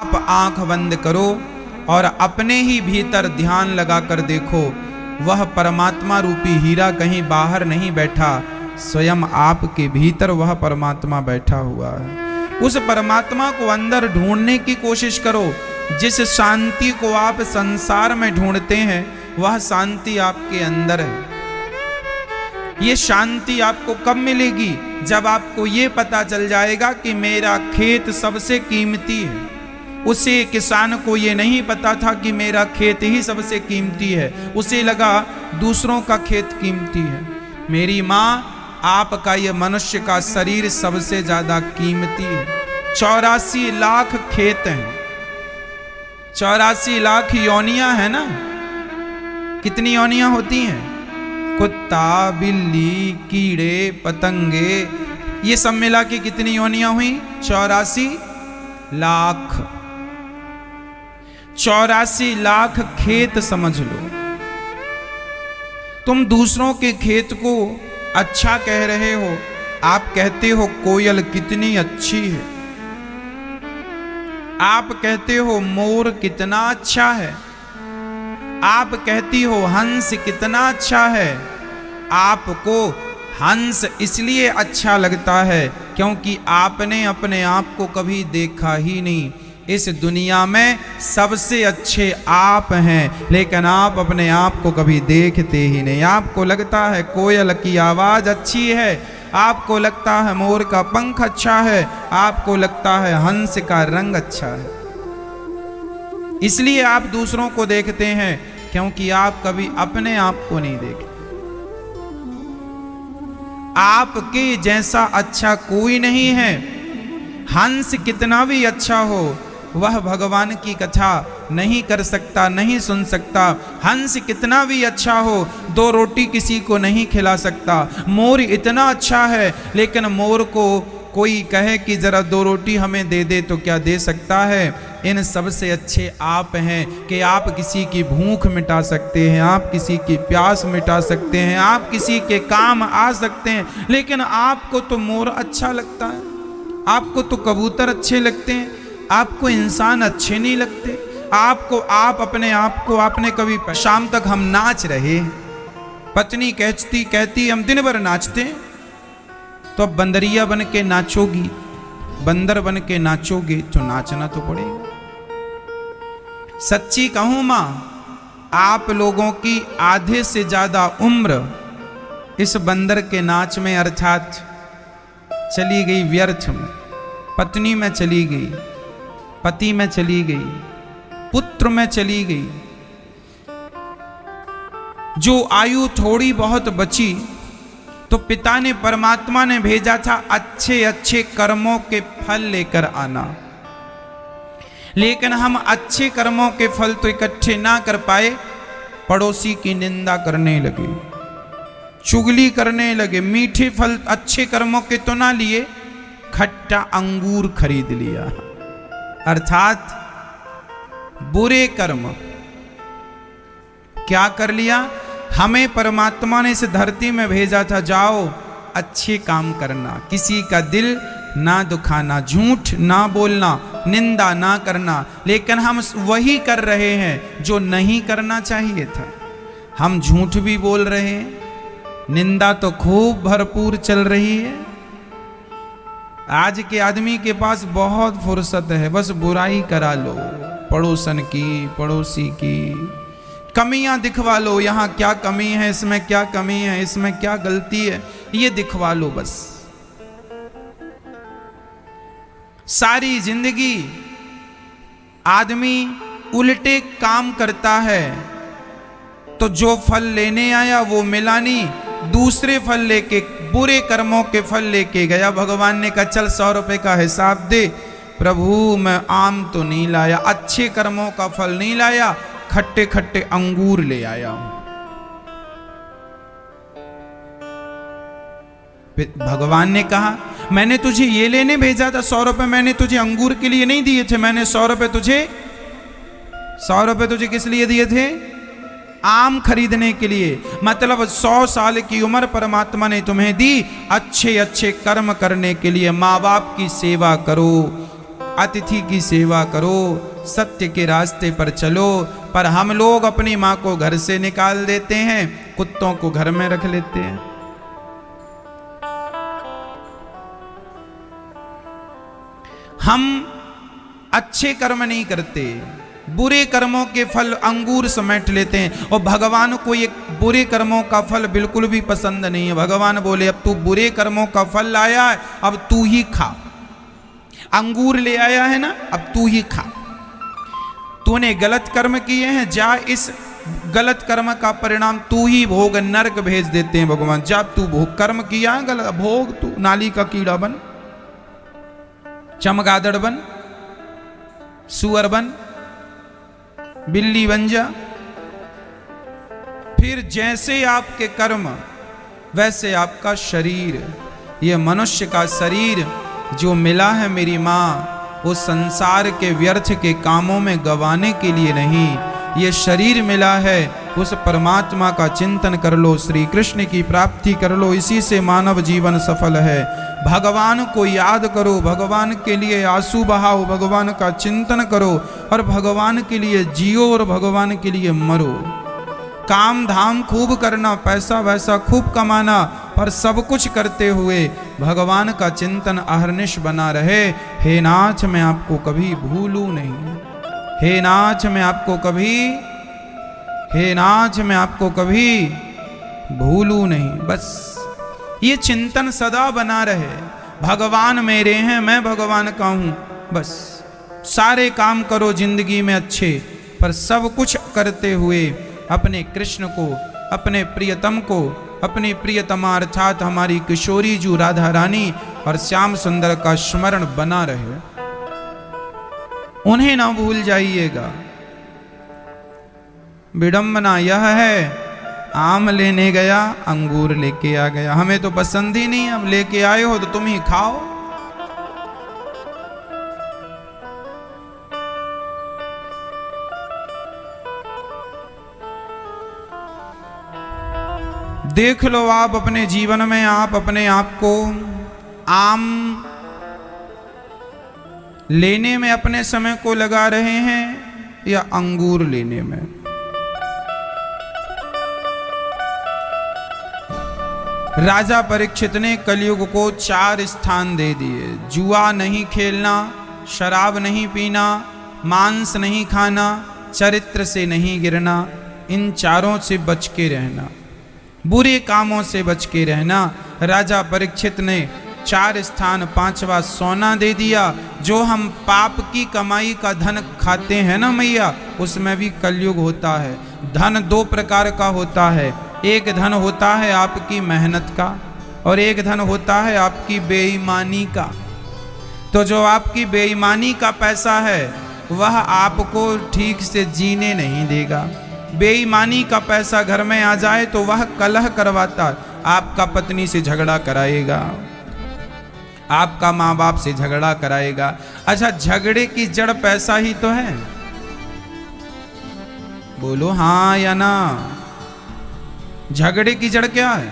आप आंख बंद करो और अपने ही भीतर ध्यान लगा कर देखो, वह परमात्मा रूपी हीरा कहीं बाहर नहीं बैठा, स्वयं आपके भीतर वह परमात्मा बैठा हुआ है। उस परमात्मा को अंदर ढूंढने की कोशिश करो। जिस शांति को आप संसार में ढूंढते हैं वह शांति आपके अंदर है। ये शांति आपको कब मिलेगी? जब आपको ये पता चल जाएगा कि मेरा खेत सबसे कीमती है। उसे किसान को ये नहीं पता था कि मेरा खेत ही सबसे कीमती है, उसे लगा दूसरों का खेत कीमती है। मेरी माँ, आपका ये मनुष्य का शरीर सबसे ज्यादा कीमती है। 84 लाख खेत हैं, 84 लाख योनियां है ना। कितनी योनियां होती हैं? कुत्ता, बिल्ली, कीड़े, पतंगे, ये सब मिला के कितनी योनियां हुई? 84 लाख। 84 लाख खेत समझ लो। तुम दूसरों के खेत को अच्छा कह रहे हो। आप कहते हो कोयल कितनी अच्छी है, आप कहते हो मोर कितना अच्छा है, आप कहती हो हंस कितना अच्छा है। आपको हंस इसलिए अच्छा लगता है क्योंकि आपने अपने आप को कभी देखा ही नहीं। इस दुनिया में सबसे अच्छे आप हैं, लेकिन आप अपने आप को कभी देखते ही नहीं। आपको लगता है कोयल की आवाज अच्छी है, आपको लगता है मोर का पंख अच्छा है, आपको लगता है हंस का रंग अच्छा है। इसलिए आप दूसरों को देखते हैं क्योंकि आप कभी अपने आप को नहीं देखते। आपके जैसा अच्छा कोई नहीं है। हंस कितना भी अच्छा हो, वह भगवान की कथा नहीं कर सकता, नहीं सुन सकता। हंस कितना भी अच्छा हो, 2 रोटी किसी को नहीं खिला सकता। मोर इतना अच्छा है, लेकिन मोर को कोई कहे कि जरा 2 रोटी हमें दे दे तो क्या दे सकता है? इन सबसे अच्छे आप हैं कि आप किसी की भूख मिटा सकते हैं, आप किसी की प्यास मिटा सकते हैं, आप किसी के काम आ सकते हैं। लेकिन आपको तो मोर अच्छा लगता है, आपको तो कबूतर अच्छे लगते हैं, आपको इंसान अच्छे नहीं लगते। आपको आप अपने आप को आपने कभी शाम तक हम नाच रहे, पत्नी कहती हम दिन भर नाचते, तो अब बंदरिया बन के नाचोगी, बंदर बन के नाचोगे तो नाचना तो पड़ेगा। सच्ची कहूं मां, आप लोगों की आधे से ज्यादा उम्र इस बंदर के नाच में अर्थात चली गई व्यर्थ में। पत्नी में चली गई, पति में चली गई, पुत्र में चली गई। जो आयु थोड़ी बहुत बची तो पिता ने, परमात्मा ने भेजा था अच्छे अच्छे कर्मों के फल लेकर आना। लेकिन हम अच्छे कर्मों के फल तो इकट्ठे ना कर पाए, पड़ोसी की निंदा करने लगे, चुगली करने लगे। मीठे फल अच्छे कर्मों के तो ना लिए, खट्टा अंगूर खरीद लिया, अर्थात बुरे कर्म। क्या कर लिया? हमें परमात्मा ने इस धरती में भेजा था, जाओ अच्छे काम करना, किसी का दिल ना दुखाना, झूठ ना बोलना, निंदा ना करना। लेकिन हम वही कर रहे हैं जो नहीं करना चाहिए था। हम झूठ भी बोल रहे हैं, निंदा तो खूब भरपूर चल रही है। आज के आदमी के पास बहुत फुर्सत है, बस बुराई करा लो, पड़ोसन की, पड़ोसी की, कमियां दिखवा लो। यहाँ क्या कमी है, इसमें क्या कमी है, इसमें क्या गलती है, ये दिखवा लो बस। सारी जिंदगी आदमी उल्टे काम करता है, तो जो फल लेने आया वो मिला नहीं, दूसरे फल लेके, बुरे कर्मों के फल लेके गया। भगवान ने कहा चल 100 रुपए का हिसाब दे। प्रभु मैं आम तो नहीं लाया, अच्छे कर्मों का फल नहीं लाया, खट्टे खट्टे अंगूर ले आया हूं। भगवान ने कहा मैंने तुझे ये लेने भेजा था, 100 रुपए मैंने तुझे अंगूर के लिए नहीं दिए थे, मैंने 100 रुपए तुझे किस लिए दिए थे? आम खरीदने के लिए। मतलब 100 साल की उम्र परमात्मा ने तुम्हें दी अच्छे अच्छे कर्म करने के लिए। माँ बाप की सेवा करो, अतिथि की सेवा करो, सत्य के रास्ते पर चलो। पर हम लोग अपनी माँ को घर से निकाल देते हैं, कुत्तों को घर में रख लेते हैं। हम अच्छे कर्म नहीं करते, बुरे कर्मों के फल अंगूर समेट लेते हैं। और भगवान को ये बुरे कर्मों का फल बिल्कुल भी पसंद नहीं है। भगवान बोले अब तू बुरे कर्मों का फल लाया है, अब तू ही खा। अंगूर ले आया है ना, अब तू ही खा। तूने गलत कर्म किए हैं, जा इस गलत कर्म का परिणाम तू ही भोग। नरक भेज देते हैं भगवान, जा तू भोग, कर्म किया है गलत, भोग तू। नाली का कीड़ा बन, चमगादड़ बन, सुअर बन, बिल्ली बन जा। फिर जैसे आपके कर्म वैसे आपका शरीर। ये मनुष्य का शरीर जो मिला है मेरी माँ, वो संसार के व्यर्थ के कामों में गंवाने के लिए नहीं। ये शरीर मिला है, उस परमात्मा का चिंतन कर लो, श्री कृष्ण की प्राप्ति कर लो, इसी से मानव जीवन सफल है। भगवान को याद करो, भगवान के लिए आंसू बहाओ, भगवान का चिंतन करो और भगवान के लिए जियो और भगवान के लिए मरो। काम धाम खूब करना, पैसा वैसा खूब कमाना, पर सब कुछ करते हुए भगवान का चिंतन अहर्निश बना रहे। हे नाथ मैं आपको कभी भूलूं नहीं, हे नाथ मैं आपको कभी, हे नाथ मैं आपको कभी भूलूं नहीं। बस ये चिंतन सदा बना रहे, भगवान मेरे हैं, मैं भगवान का हूं। बस सारे काम करो जिंदगी में अच्छे, पर सब कुछ करते हुए अपने कृष्ण को, अपने प्रियतम को, अपनी प्रियतमा अर्थात हमारी किशोरी जू राधा रानी और श्याम सुंदर का स्मरण बना रहे। उन्हें ना भूल जाइएगा। विडंबना यह है, आम लेने गया अंगूर लेके आ गया। हमें तो पसंद ही नहीं, अब लेके आए हो तो तुम ही खाओ। देख लो आप अपने जीवन में, आप अपने आप को आम लेने में अपने समय को लगा रहे हैं या अंगूर लेने में। राजा परीक्षित ने कलयुग को 4 स्थान दे दिए। जुआ नहीं खेलना, शराब नहीं पीना, मांस नहीं खाना, चरित्र से नहीं गिरना, इन चारों से बच के रहना, बुरे कामों से बच के रहना। राजा परीक्षित ने 4 स्थान, 5वां सोना दे दिया। जो हम पाप की कमाई का धन खाते हैं ना मैया, उसमें भी कलयुग होता है। धन 2 प्रकार का होता है, एक धन होता है आपकी मेहनत का और एक धन होता है आपकी बेईमानी का। तो जो आपकी बेईमानी का पैसा है वह आपको ठीक से जीने नहीं देगा। बेईमानी का पैसा घर में आ जाए तो वह कलह करवाता, आपका पत्नी से झगड़ा कराएगा, आपका माँ बाप से झगड़ा कराएगा। अच्छा, झगड़े की जड़ पैसा ही तो है, बोलो हाँ या ना। झगड़े की जड़ क्या है?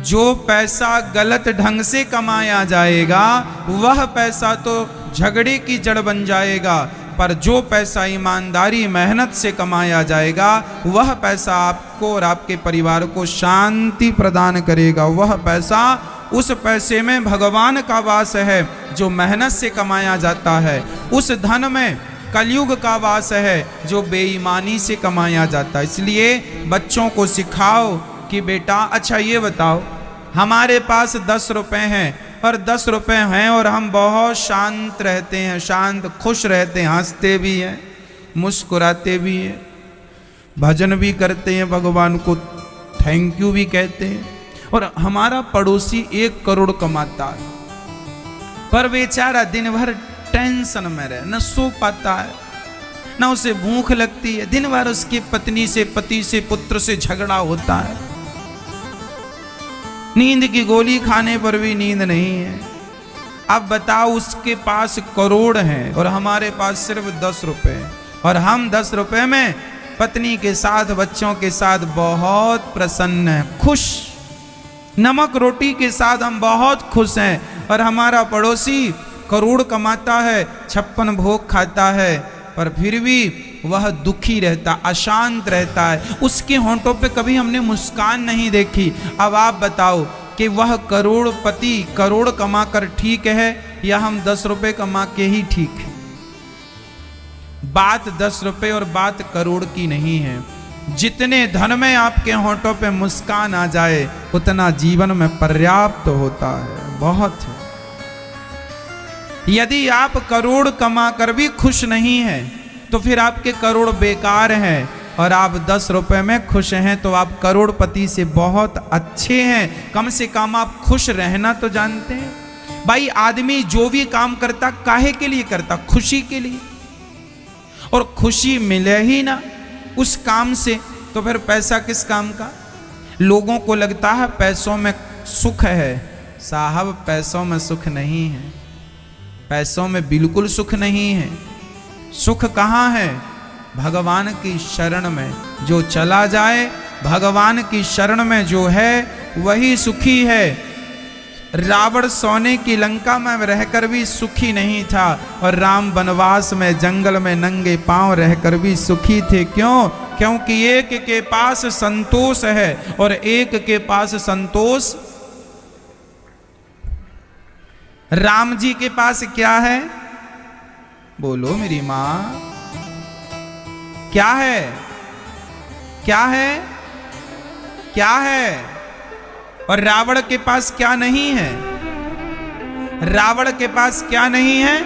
जो पैसा गलत ढंग से कमाया जाएगा वह पैसा तो झगड़े की जड़ बन जाएगा, पर जो पैसा ईमानदारी मेहनत से कमाया जाएगा वह पैसा आपको और आपके परिवार को शांति प्रदान करेगा। वह पैसा, उस पैसे में भगवान का वास है जो मेहनत से कमाया जाता है। उस धन में कलयुग का वास है जो बेईमानी से कमाया जाता है। इसलिए बच्चों को सिखाओ कि बेटा अच्छा ये बताओ, हमारे पास 10 रुपए हैं और 10 रुपए हैं और हम बहुत शांत रहते हैं, शांत खुश रहते हैं, हंसते भी हैं, मुस्कुराते भी हैं, भजन भी करते हैं, भगवान को थैंक यू भी कहते हैं। और हमारा पड़ोसी 1 करोड़ कमाता है पर बेचारा दिन भर टेंशन में रहे, न सो पाता है, न उसे भूख लगती है, दिन भर उसकी पत्नी से, पति से, पुत्र से झगड़ा होता है, नींद की गोली खाने पर भी नींद नहीं है। अब बताओ, उसके पास करोड़ हैं और हमारे पास सिर्फ 10 रुपए, और हम 10 रुपए में पत्नी के साथ, बच्चों के साथ बहुत प्रसन्न हैं, खुश, नमक रोटी के साथ हम बहुत खुश हैं। और हमारा पड़ोसी करोड़ कमाता है, 56 भोग खाता है, पर फिर भी वह दुखी रहता, अशांत रहता है, उसके होंठों पे कभी हमने मुस्कान नहीं देखी। अब आप बताओ कि वह करोड़पति करोड़ कमाकर ठीक है या हम 10 रुपए कमा के ही ठीक है? बात 10 रुपए और बात करोड़ की नहीं है। जितने धन में आपके होंठों पे मुस्कान आ जाए उतना जीवन में पर्याप्त होता है, बहुत है। यदि आप करोड़ कमा कर भी खुश नहीं हैं तो फिर आपके करोड़ बेकार हैं, और आप 10 रुपए में खुश हैं तो आप करोड़पति से बहुत अच्छे हैं। कम से कम आप खुश रहना तो जानते हैं। भाई आदमी जो भी काम करता काहे के लिए करता? खुशी के लिए। और खुशी मिले ही ना उस काम से तो फिर पैसा किस काम का? लोगों को लगता है पैसों में सुख है। साहब पैसों में सुख नहीं है, पैसों में बिल्कुल सुख नहीं है। सुख कहाँ है? भगवान की शरण में जो चला जाए, भगवान की शरण में जो है वही सुखी है। रावण सोने की लंका में रहकर भी सुखी नहीं था, और राम वनवास में जंगल में नंगे पांव रहकर भी सुखी थे। क्यों? क्योंकि एक के पास संतोष है और एक के पास संतोष। राम जी के पास क्या है? बोलो मेरी मां, क्या है? क्या है? क्या है? और रावण के पास क्या नहीं है? रावण के पास क्या नहीं है?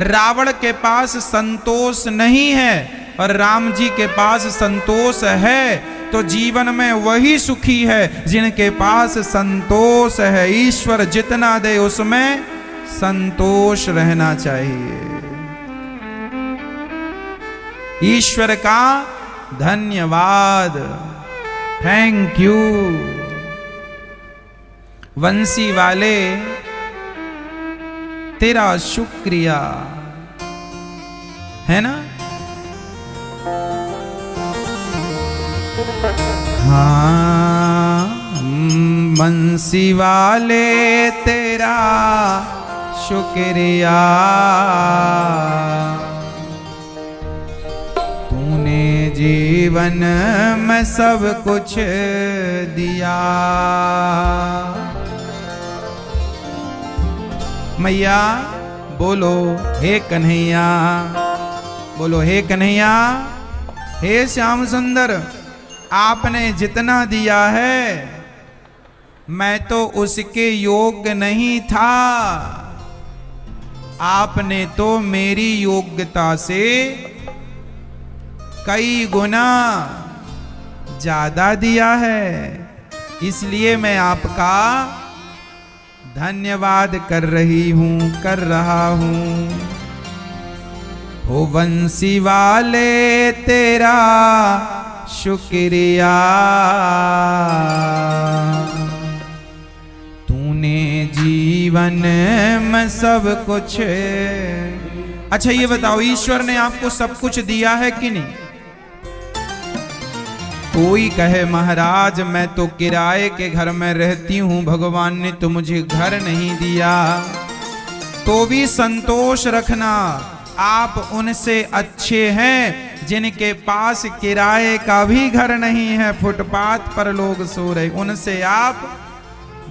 रावण के पास संतोष नहीं है और राम जी के पास संतोष है। तो जीवन में वही सुखी है जिनके पास संतोष है। ईश्वर जितना दे उसमें संतोष रहना चाहिए। ईश्वर का धन्यवाद, थैंक यू। वंशी वाले तेरा शुक्रिया, है ना? हाँ, बंसी वाले तेरा शुक्रिया, तूने जीवन में सब कुछ दिया। मैया बोलो हे कन्हैया, बोलो हे कन्हैया। हे श्याम सुंदर, आपने जितना दिया है मैं तो उसके योग्य नहीं था, आपने तो मेरी योग्यता से कई गुना ज्यादा दिया है, इसलिए मैं आपका धन्यवाद कर रही हूं, कर रहा हूं। हो बंसी वाले तेरा शुक्रिया, तूने जीवन में सब कुछ। अच्छा ये बताओ, ईश्वर ने आपको सब कुछ दिया है कि नहीं? कोई कहे महाराज मैं तो किराए के घर में रहती हूं, भगवान ने तो मुझे घर नहीं दिया। तो भी संतोष रखना, आप उनसे अच्छे हैं जिनके पास किराए का भी घर नहीं है, फुटपाथ पर लोग सो रहे, उनसे आप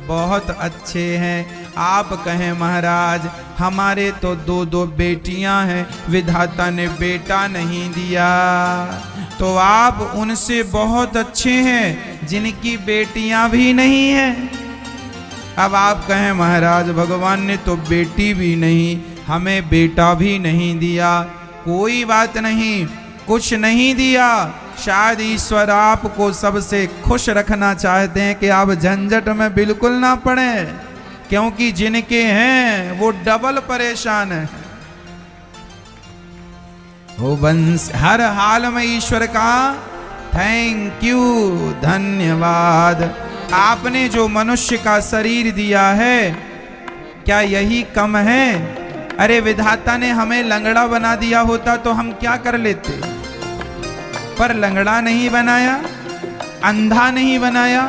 बहुत अच्छे हैं। आप कहें महाराज हमारे तो 2 बेटियां हैं, विधाता ने बेटा नहीं दिया, तो आप उनसे बहुत अच्छे हैं जिनकी बेटियां भी नहीं हैं। अब आप कहें महाराज भगवान ने तो बेटी भी नहीं, हमें बेटा भी नहीं दिया। कोई बात नहीं, कुछ नहीं दिया, शायद ईश्वर आपको सबसे खुश रखना चाहते हैं कि आप झंझट में बिल्कुल ना पड़े, क्योंकि जिनके हैं वो डबल परेशान है। वो बंस हर हाल में ईश्वर का थैंक यू, धन्यवाद। आपने जो मनुष्य का शरीर दिया है क्या यही कम है? अरे विधाता ने हमें लंगड़ा बना दिया होता तो हम क्या कर लेते, पर लंगड़ा नहीं बनाया, अंधा नहीं बनाया,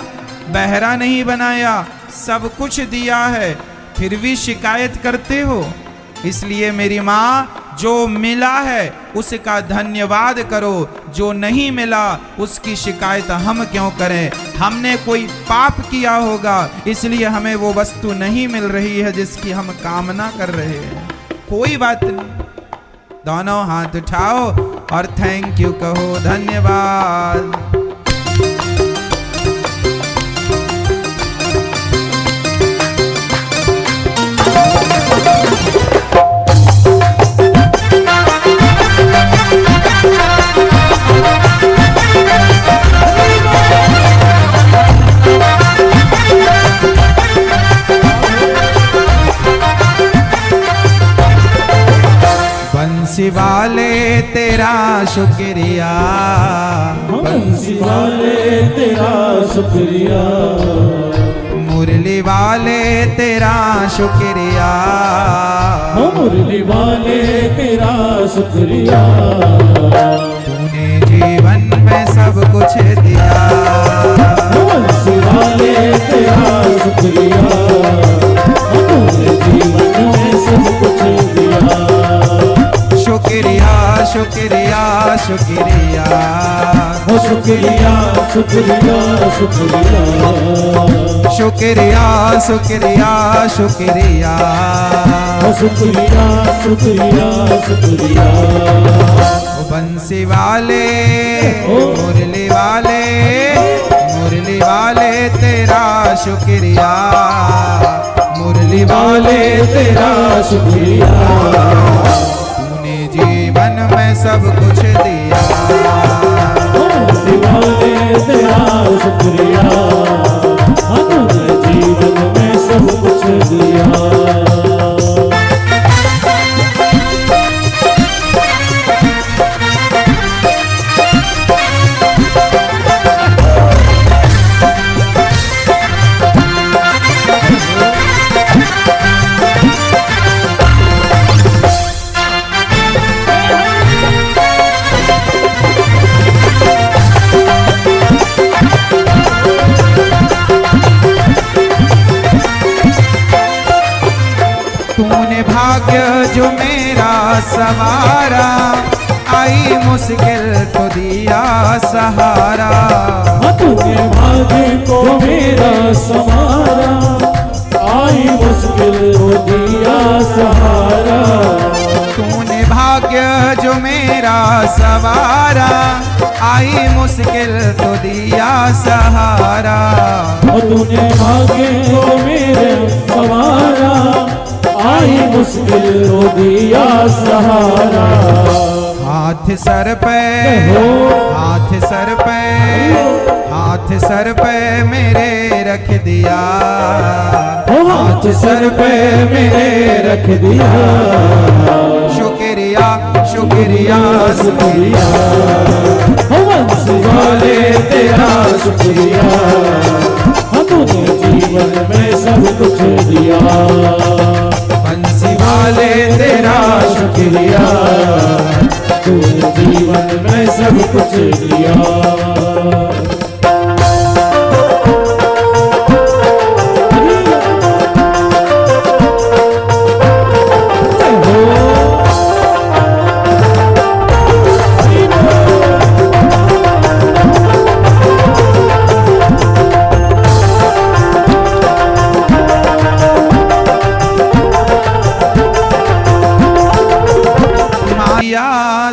बहरा नहीं बनाया, सब कुछ दिया है। फिर भी शिकायत करते हो। इसलिए मेरी माँ, जो मिला है उसका धन्यवाद करो, जो नहीं मिला उसकी शिकायत हम क्यों करें। हमने कोई पाप किया होगा इसलिए हमें वो वस्तु नहीं मिल रही है जिसकी हम कामना कर रहे हैं। कोई बात नहीं, दोनों हाथ उठाओ और थैंक यू कहो, धन्यवाद। बंसी वाले तेरा शुक्रिया, बंसी वाले तेरा शुक्रिया, मुरली वाले तेरा शुक्रिया, मुरली वाले तेरा शुक्रिया। तूने जीवन में सब कुछ दिया, बंसी वाले तेरा शुक्रिया, तूने जीवन में सब कुछ दिया। शुक्रिया शुक्रिया शुक्रिया, ओ शुक्रिया शुक्रिया शुक्रिया, शुक्रिया शुक्रिया शुक्रिया, ओ शुक्रिया शुक्रिया शुक्रिया। बंसी वाले मुरली वाले, मुरली वाले तेरा शुक्रिया, मुरली वाले तेरा शुक्रिया। तूने जीवन में सब कुछ दिया, बंसी वाले तेरा शुक्रिया, तूने जीवन में सब कुछ दिया। तूने भाग्य जो मेरा सवारा, आई मुश्किल तो दिया सहारा। तूने भाग्य को मेरा सवारा, आई मुश्किल तो दिया सहारा। तूने भाग्य जो मेरा सवारा, आई मुश्किल तो दिया सहारा। तूने भाग्य को मेरे सवारा, आई मुश्किल तो दिया सहारा। हाथ सर पे, हाथ सर पे, हाथ सर पे मेरे रख दिया, हाथ सर पे मेरे रख दिया। शुक्रिया शुक्रिया शुक्रिया, बंसी वाले तेरा शुक्रिया, तूने जीवन में सब कुछ दिया। बंसी वाले तेरा शुक्रिया, तूने जीवन में सब कुछ दिया।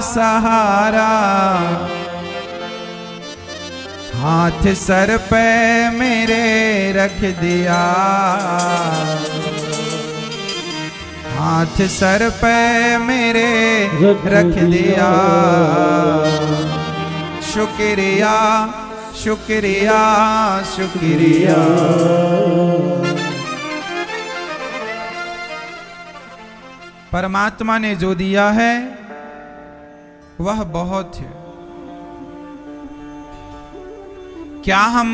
सहारा, हाथ सर पे मेरे रख दिया, हाथ सर पे मेरे रख दिया। शुक्रिया शुक्रिया शुक्रिया। परमात्मा ने जो दिया है वह बहुत है। क्या हम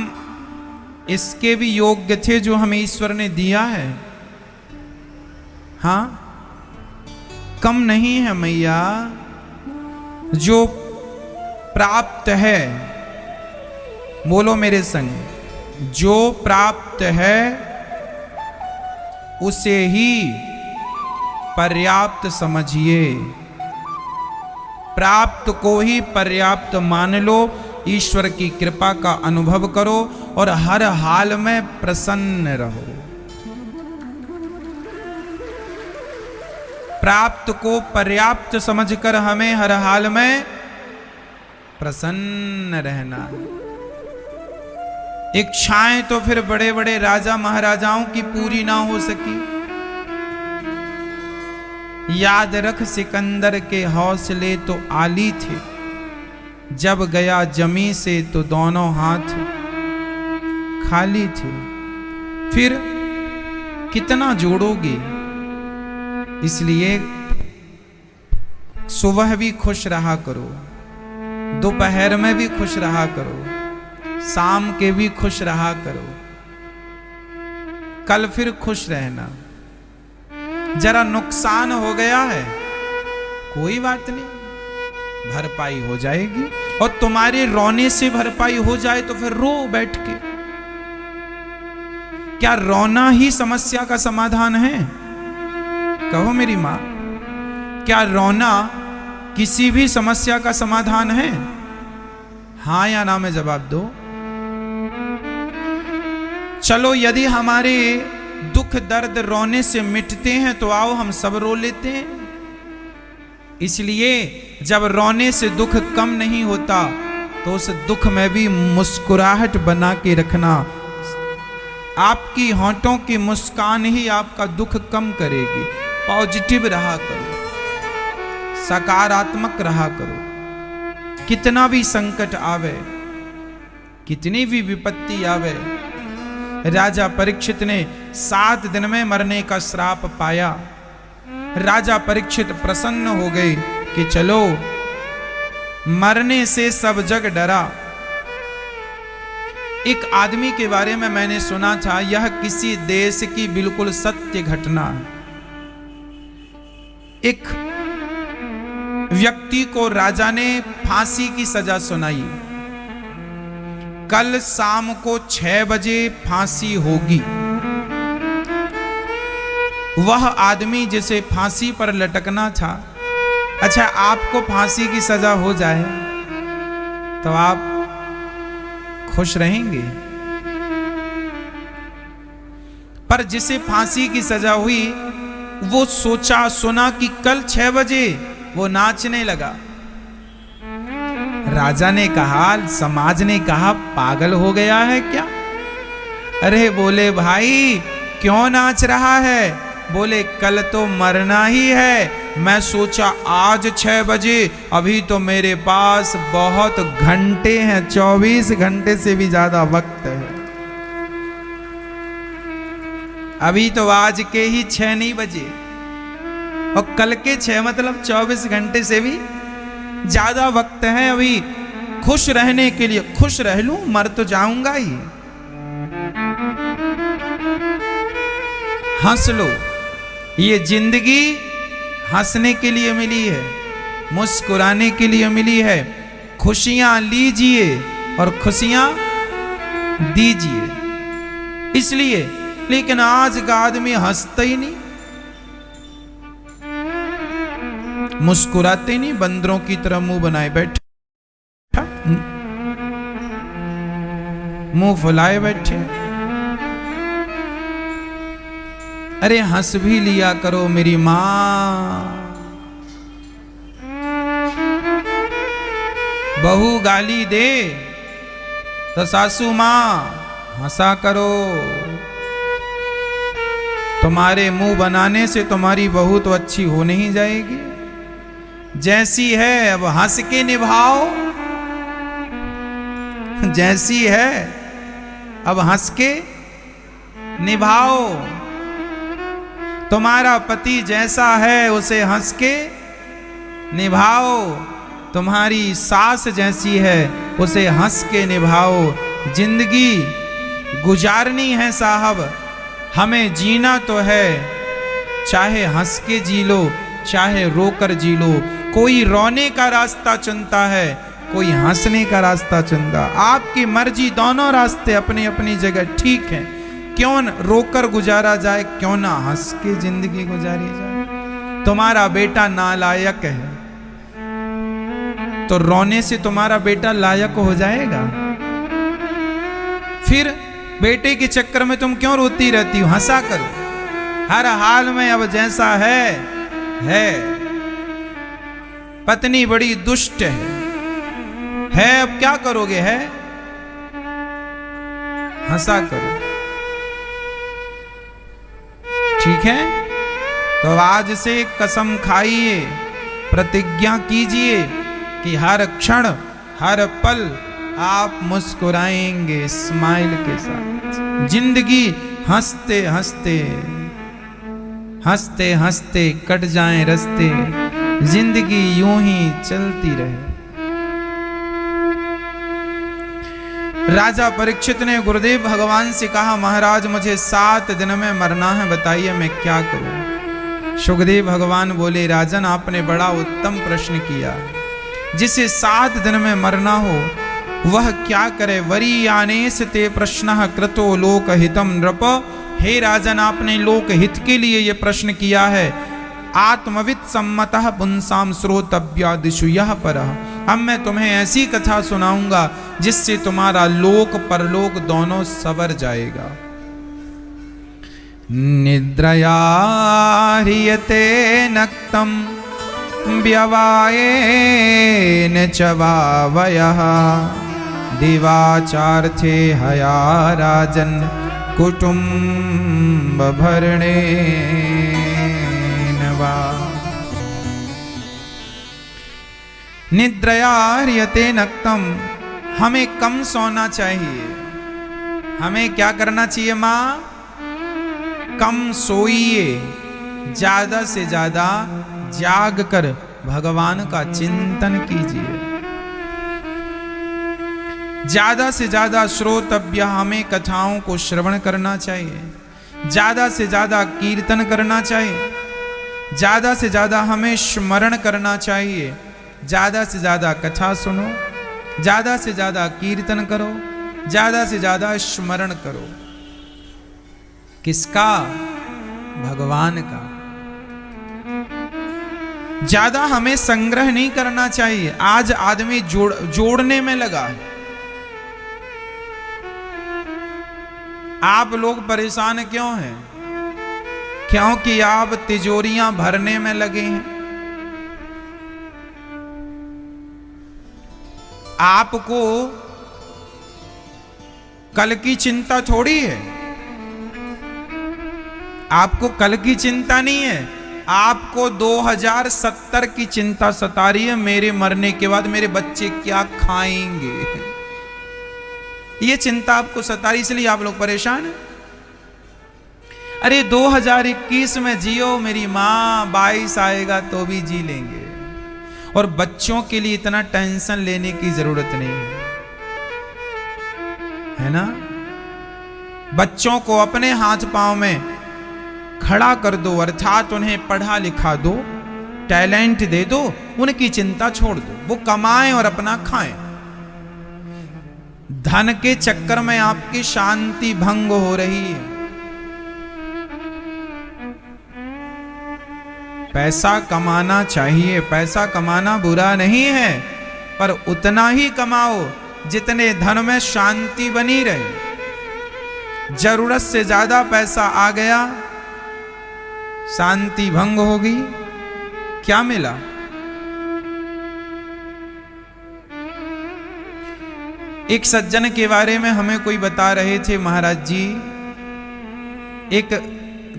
इसके भी योग्य थे जो हमें ईश्वर ने दिया है? हाँ, कम नहीं है मैया। जो प्राप्त है, बोलो मेरे संग, जो प्राप्त है उसे ही पर्याप्त समझिए, प्राप्त को ही पर्याप्त मान लो। ईश्वर की कृपा का अनुभव करो और हर हाल में प्रसन्न रहो। प्राप्त को पर्याप्त समझकर हमें हर हाल में प्रसन्न रहना है। इच्छाएं तो फिर बड़े बड़े राजा महाराजाओं की पूरी ना हो सकी। याद रख सिकंदर के हौसले तो आली थे, जब गया जमी से तो दोनों हाथ खाली थे। फिर कितना जोड़ोगे? इसलिए सुबह भी खुश रहा करो, दोपहर में भी खुश रहा करो, शाम के भी खुश रहा करो। कल फिर खुश रहना। जरा नुकसान हो गया है, कोई बात नहीं, भरपाई हो जाएगी। और तुम्हारे रोने से भरपाई हो जाए तो फिर रो बैठ के। क्या रोना ही समस्या का समाधान है? कहो मेरी मां, क्या रोना किसी भी समस्या का समाधान है? हां या ना में जवाब दो। चलो, यदि हमारे दुख दर्द रोने से मिटते हैं तो आओ हम सब रो लेते हैं। इसलिए जब रोने से दुख कम नहीं होता तो उस दुख में भी मुस्कुराहट बना के रखना। आपकी होंठों की मुस्कान ही आपका दुख कम करेगी। पॉजिटिव रहा करो, सकारात्मक रहा करो। कितना भी संकट आवे, कितनी भी विपत्ति आवे, राजा परीक्षित ने 7 दिन में मरने का श्राप पाया। राजा परीक्षित प्रसन्न हो गए कि चलो, मरने से सब जग डरा। एक आदमी के बारे में मैंने सुना था, यह किसी देश की बिल्कुल सत्य घटना है। एक व्यक्ति को राजा ने फांसी की सजा सुनाई। कल शाम को 6 बजे फांसी होगी। वह आदमी जिसे फांसी पर लटकना था, अच्छा आपको फांसी की सजा हो जाए तो आप खुश रहेंगे? पर जिसे फांसी की सजा हुई वो सोचा सुना कि कल 6 बजे, वो नाचने लगा। राजा ने कहा, समाज ने कहा पागल हो गया है क्या? अरे बोले भाई क्यों नाच रहा है? बोले कल तो मरना ही है, मैं सोचा आज 6 बजे, अभी तो मेरे पास बहुत घंटे हैं, 24 घंटे से भी ज्यादा वक्त है। अभी तो आज के ही 6 नहीं बजे और कल के 6 मतलब 24 घंटे से भी ज्यादा वक्त है। अभी खुश रहने के लिए खुश रह लूं, मर तो जाऊंगा ही। हंस लो, ये जिंदगी हंसने के लिए मिली है, मुस्कुराने के लिए मिली है। खुशियां लीजिए और खुशियां दीजिए। इसलिए, लेकिन आज का आदमी हंसता ही नहीं, मुस्कुराते नहीं, बंदरों की तरह मुंह बनाए बैठे, मुंह फुलाए बैठे। अरे हंस भी लिया करो मेरी मां। बहू गाली दे तो सासू मां हंसा करो। तुम्हारे मुंह बनाने से तुम्हारी बहू तो अच्छी हो नहीं जाएगी। जैसी है अब हंस के निभाओ, जैसी है अब हंस के निभाओ। तुम्हारा पति जैसा है उसे हंस के निभाओ। तुम्हारी सास जैसी है उसे हंस के निभाओ। जिंदगी गुजारनी है साहब, हमें जीना तो है, चाहे हंस के जी लो चाहे रोकर जी लो। कोई रोने का रास्ता चुनता है, कोई हंसने का रास्ता चुनता। आपकी मर्जी, दोनों रास्ते अपनी अपनी जगह ठीक हैं। क्यों न रोकर गुजारा जाए, क्यों ना हंस के जिंदगी गुजारी जाए। तुम्हारा बेटा नालायक है तो रोने से तुम्हारा बेटा लायक हो जाएगा? फिर बेटे के चक्कर में तुम क्यों रोती रहती हो? हंसा करो हर हाल में। अब जैसा है। पत्नी बड़ी दुष्ट है, अब क्या करोगे? है हंसा करो, ठीक है? तो आज से कसम खाइए, प्रतिज्ञा कीजिए कि हर क्षण हर पल आप मुस्कुराएंगे स्माइल के साथ। जिंदगी हंसते हंसते हंसते हंसते कट जाए रास्ते, जिंदगी यूं ही चलती रहे। राजा परीक्षित ने गुरुदेव भगवान से कहा, महाराज मुझे 7 दिन में मरना है, बताइए मैं क्या करूं? सुखदेव भगवान बोले, राजन आपने बड़ा उत्तम प्रश्न किया। जिसे 7 दिन में मरना हो वह क्या करे? वरीयानेस ते प्रश्न कृतो लोकहितम नृप। हे राजन आपने लोक हित के लिए यह प्रश्न किया है। आत्मविद सम्मतः पुंसाम श्रोतव्यादिषु यः परः। अब मैं तुम्हें ऐसी कथा सुनाऊंगा जिससे तुम्हारा लोक परलोक दोनों सवर जाएगा। निद्रया ह्रियते नक्तम व्यवायेन च वावयः, दिवाचार्थे हया राजन कुटुंब भरणेन वा। निद्रया ह्रियते नक्तम, हमें कम सोना चाहिए। हमें क्या करना चाहिए माँ? कम सोइए, ज्यादा से ज्यादा जाग कर भगवान का चिंतन कीजिए। ज्यादा से ज्यादा श्रोतव्य, हमें कथाओं को श्रवण करना चाहिए। ज्यादा से ज्यादा कीर्तन करना चाहिए। ज्यादा से ज्यादा हमें स्मरण करना चाहिए। ज्यादा से ज्यादा कथा सुनो, ज्यादा से ज्यादा कीर्तन करो, ज्यादा से ज्यादा स्मरण करो। किसका? भगवान का। ज्यादा हमें संग्रह नहीं करना चाहिए। आज आदमी जोड़ने में लगा है। आप लोग परेशान क्यों हैं? क्योंकि आप तिजोरियां भरने में लगे हैं। आपको कल की चिंता थोड़ी है। आपको कल की चिंता नहीं है, आपको 2070 की चिंता सता रही है। मेरे मरने के बाद मेरे बच्चे क्या खाएंगे, ये चिंता आपको सता रही, इसलिए आप लोग परेशान हैं। अरे 2021 में जियो, मेरी माँ 22 आएगा तो भी जी लेंगे। और बच्चों के लिए इतना टेंशन लेने की जरूरत नहीं है ना? बच्चों को अपने हाथ पांव में खड़ा कर दो, अर्थात उन्हें पढ़ा लिखा दो, टैलेंट दे दो, उनकी चिंता छोड़ दो, वो कमाएं और अपना खाएं। धन के चक्कर में आपकी शांति भंग हो रही है। पैसा कमाना चाहिए, पैसा कमाना बुरा नहीं है, पर उतना ही कमाओ जितने धन में शांति बनी रहे। जरूरत से ज्यादा पैसा आ गया, शांति भंग हो गई, क्या मिला? एक सज्जन के बारे में हमें कोई बता रहे थे, महाराज जी, एक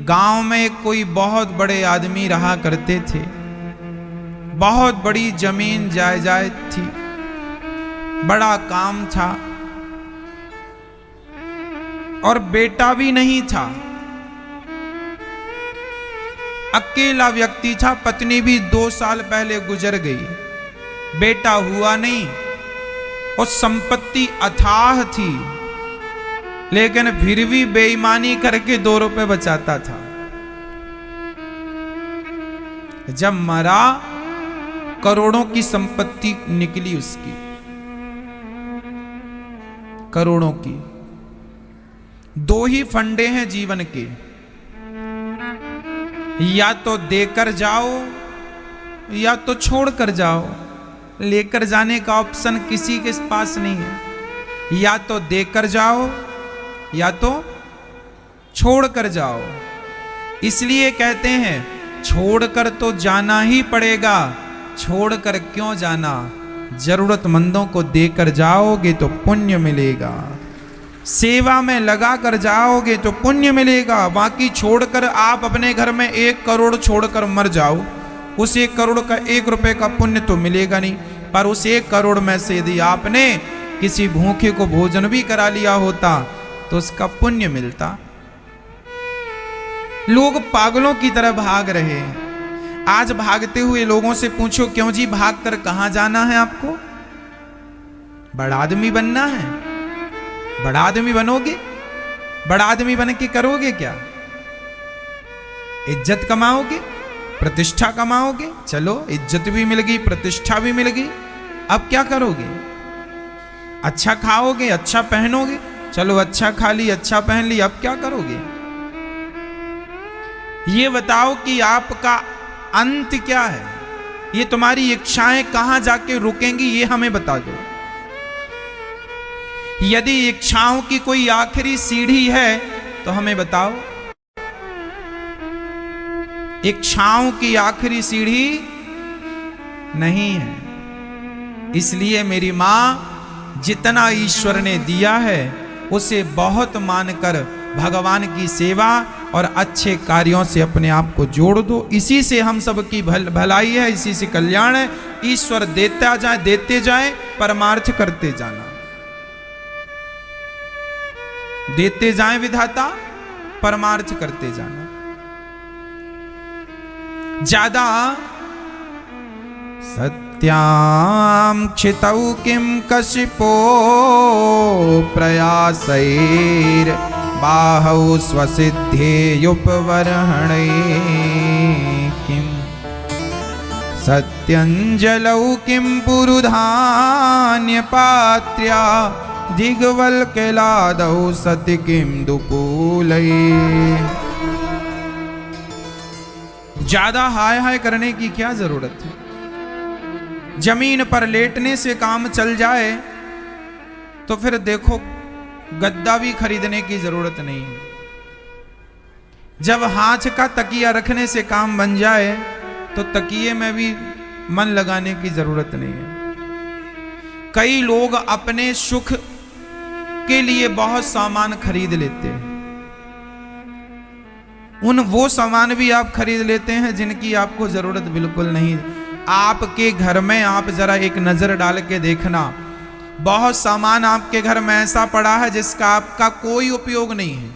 गांव में कोई बहुत बड़े आदमी रहा करते थे। बहुत बड़ी जमीन जायदाद थी, बड़ा काम था और बेटा भी नहीं था। अकेला व्यक्ति था, पत्नी भी 2 साल पहले गुजर गई, बेटा हुआ नहीं। और संपत्ति अथाह थी, लेकिन फिर भी बेईमानी करके 2 रुपए बचाता था। जब मरा, करोड़ों की संपत्ति निकली उसकी, करोड़ों की। दो ही फंडे हैं जीवन के, या तो देकर जाओ या तो छोड़ कर जाओ। लेकर जाने का ऑप्शन किसी के पास नहीं है। या तो देकर जाओ या तो छोड़ कर जाओ। इसलिए कहते हैं छोड़कर तो जाना ही पड़ेगा, छोड़कर क्यों जाना, जरूरतमंदों को देकर जाओगे तो पुण्य मिलेगा, सेवा में लगा कर जाओगे तो पुण्य मिलेगा। बाकी छोड़कर आप अपने घर में 1 करोड़ छोड़कर मर जाओ, उस 1 करोड़ का 1 रुपए का पुण्य तो मिलेगा नहीं। पर उस 1 करोड़ में से यदि आपने किसी भूखे को भोजन भी करा लिया होता तो उसका पुण्य मिलता। लोग पागलों की तरह भाग रहे हैं। आज भागते हुए लोगों से पूछो, क्यों जी भागकर कहां जाना है आपको? बड़ा आदमी बनना है? बड़ा आदमी बनोगे? बड़ा आदमी बन के करोगे क्या? इज्जत कमाओगे, प्रतिष्ठा कमाओगे? चलो इज्जत भी मिल गई, प्रतिष्ठा भी मिल गई, अब क्या करोगे? अच्छा खाओगे, अच्छा पहनोगे, चलो अच्छा खा ली, अच्छा पहन ली, अब क्या करोगे? ये बताओ कि आपका अंत क्या है? ये तुम्हारी इच्छाएं कहां जाके रुकेंगी, ये हमें बता दो। यदि इच्छाओं की कोई आखिरी सीढ़ी है तो हमें बताओ। इच्छाओं की आखिरी सीढ़ी नहीं है। इसलिए मेरी मां, जितना ईश्वर ने दिया है उसे बहुत मानकर भगवान की सेवा और अच्छे कार्यों से अपने आप को जोड़ दो। इसी से हम सबकी भलाई है, इसी से कल्याण है। ईश्वर देते जाए, परमार्थ करते जाना। देते जाए विधाता, परमार्थ करते जाना। ज्यादा सत्यां क्षितौ किं कशिपो प्रयासैर् बाहौ स्वसिद्धेयुपवर्हणे किं सत्यञ्जलौ किं पुरुधान्यपात्र्या दिग्वल्कलादौ सति किं दुकूलये। ज्यादा हाय हाय करने की क्या जरूरत है? जमीन पर लेटने से काम चल जाए तो फिर देखो गद्दा भी खरीदने की जरूरत नहीं है। जब हाथ का तकिया रखने से काम बन जाए तो तकिए में भी मन लगाने की जरूरत नहीं है। कई लोग अपने सुख के लिए बहुत सामान खरीद लेते हैं। वो सामान भी आप खरीद लेते हैं जिनकी आपको जरूरत बिल्कुल नहीं। आपके घर में आप जरा एक नजर डाल के देखना, बहुत सामान आपके घर में ऐसा पड़ा है जिसका आपका कोई उपयोग नहीं है।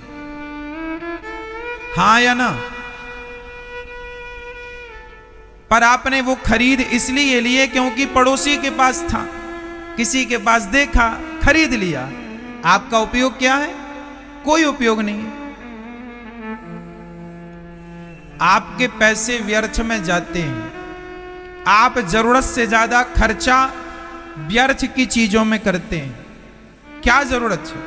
हाँ या ना? पर आपने वो खरीद इसलिए लिए क्योंकि पड़ोसी के पास था, किसी के पास देखा, खरीद लिया। आपका उपयोग क्या है? कोई उपयोग नहीं है। आपके पैसे व्यर्थ में जाते हैं। आप जरूरत से ज्यादा खर्चा व्यर्थ की चीजों में करते हैं। क्या जरूरत है?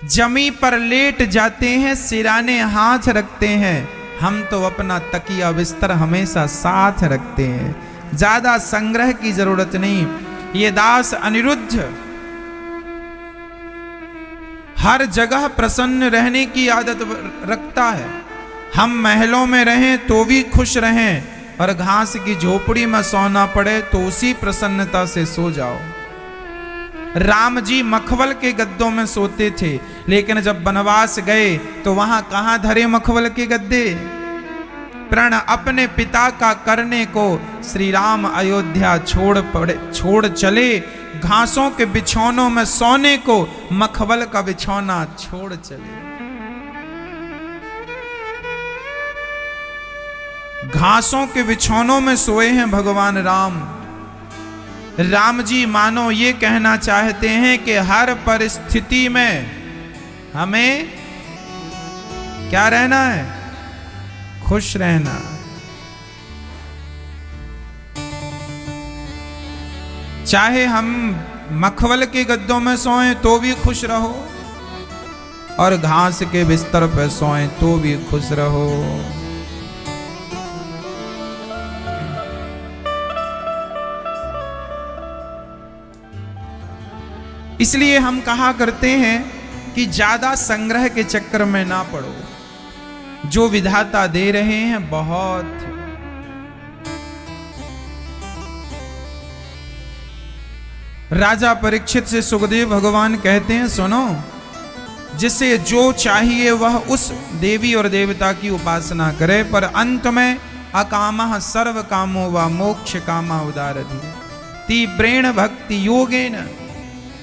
जमी पर लेट जाते हैं, सिराने हाथ रखते हैं। हम तो अपना तकिया बिस्तर हमेशा साथ रखते हैं। ज्यादा संग्रह की जरूरत नहीं। ये दास अनिरुद्ध हर जगह प्रसन्न रहने की आदत रखता है। हम महलों में रहें तो भी खुश रहें, और घास की झोपड़ी में सोना पड़े तो उसी प्रसन्नता से सो जाओ। राम जी मखवल के गद्दों में सोते थे, लेकिन जब वनवास गए तो वहां कहां धरे मखवल के गद्दे। प्रण अपने पिता का करने को श्री राम अयोध्या छोड़ चले। घासों के बिछौनों में सोने को मखवल का बिछौना छोड़ चले। घासों के बिछौनों में सोए हैं भगवान राम। राम जी मानो ये कहना चाहते हैं कि हर परिस्थिति में हमें क्या रहना है? खुश रहना। चाहे हम मखमल के गद्दों में सोए तो भी खुश रहो, और घास के बिस्तर पे सोए तो भी खुश रहो। इसलिए हम कहा करते हैं कि ज्यादा संग्रह के चक्कर में ना पड़ो। जो विधाता दे रहे हैं बहुत। राजा परीक्षित से सुखदेव भगवान कहते हैं, सुनो, जिसे जो चाहिए वह उस देवी और देवता की उपासना करे, पर अंत में अकामः सर्व कामो व मोक्ष कामा उदारधि तीव्रेण भक्ति योगेन।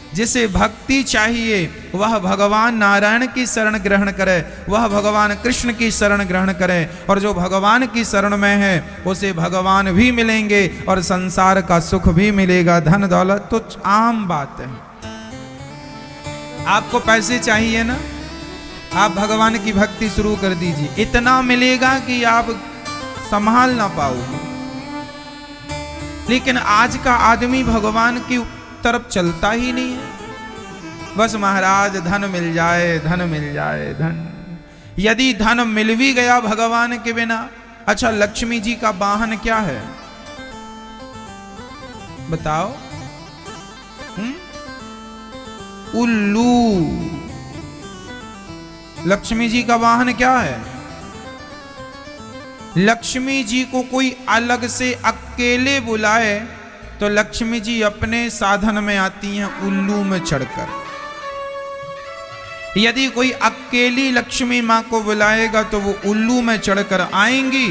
जिसे भक्ति चाहिए वह भगवान नारायण की शरण ग्रहण करे, वह भगवान कृष्ण की शरण ग्रहण करे, और जो भगवान की शरण में है उसे भगवान भी मिलेंगे और संसार का सुख भी मिलेगा। धन दौलत तो आम बात है। आपको पैसे चाहिए ना, आप भगवान की भक्ति शुरू कर दीजिए, इतना मिलेगा कि आप संभाल ना पाओगे। लेकिन आज का आदमी भगवान की तरफ चलता ही नहीं है। बस महाराज धन मिल जाए, धन मिल जाए, धन। यदि धन मिल भी गया भगवान के बिना, अच्छा लक्ष्मी जी का वाहन क्या है बताओ? उल्लू। लक्ष्मी जी का वाहन क्या है? लक्ष्मी जी को कोई अलग से अकेले बुलाए तो लक्ष्मी जी अपने साधन में आती हैं उल्लू में चढ़कर। यदि कोई अकेली लक्ष्मी मां को बुलाएगा तो वो उल्लू में चढ़कर आएंगी,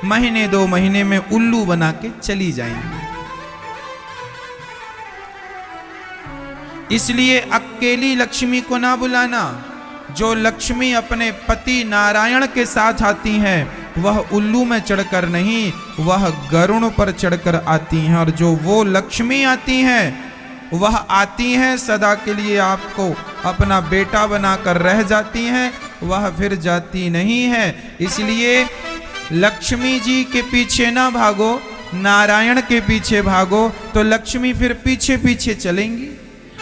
महीने 2 महीने में उल्लू बना के चली जाएंगी। इसलिए अकेली लक्ष्मी को ना बुलाना। जो लक्ष्मी अपने पति नारायण के साथ आती हैं वह उल्लू में चढ़कर नहीं, वह गरुड़ पर चढ़कर आती हैं। और जो वो लक्ष्मी आती हैं वह आती हैं सदा के लिए आपको अपना बेटा बनाकर रह जाती हैं, वह फिर जाती नहीं है। इसलिए लक्ष्मी जी के पीछे ना भागो, नारायण के पीछे भागो तो लक्ष्मी फिर पीछे पीछे चलेंगी।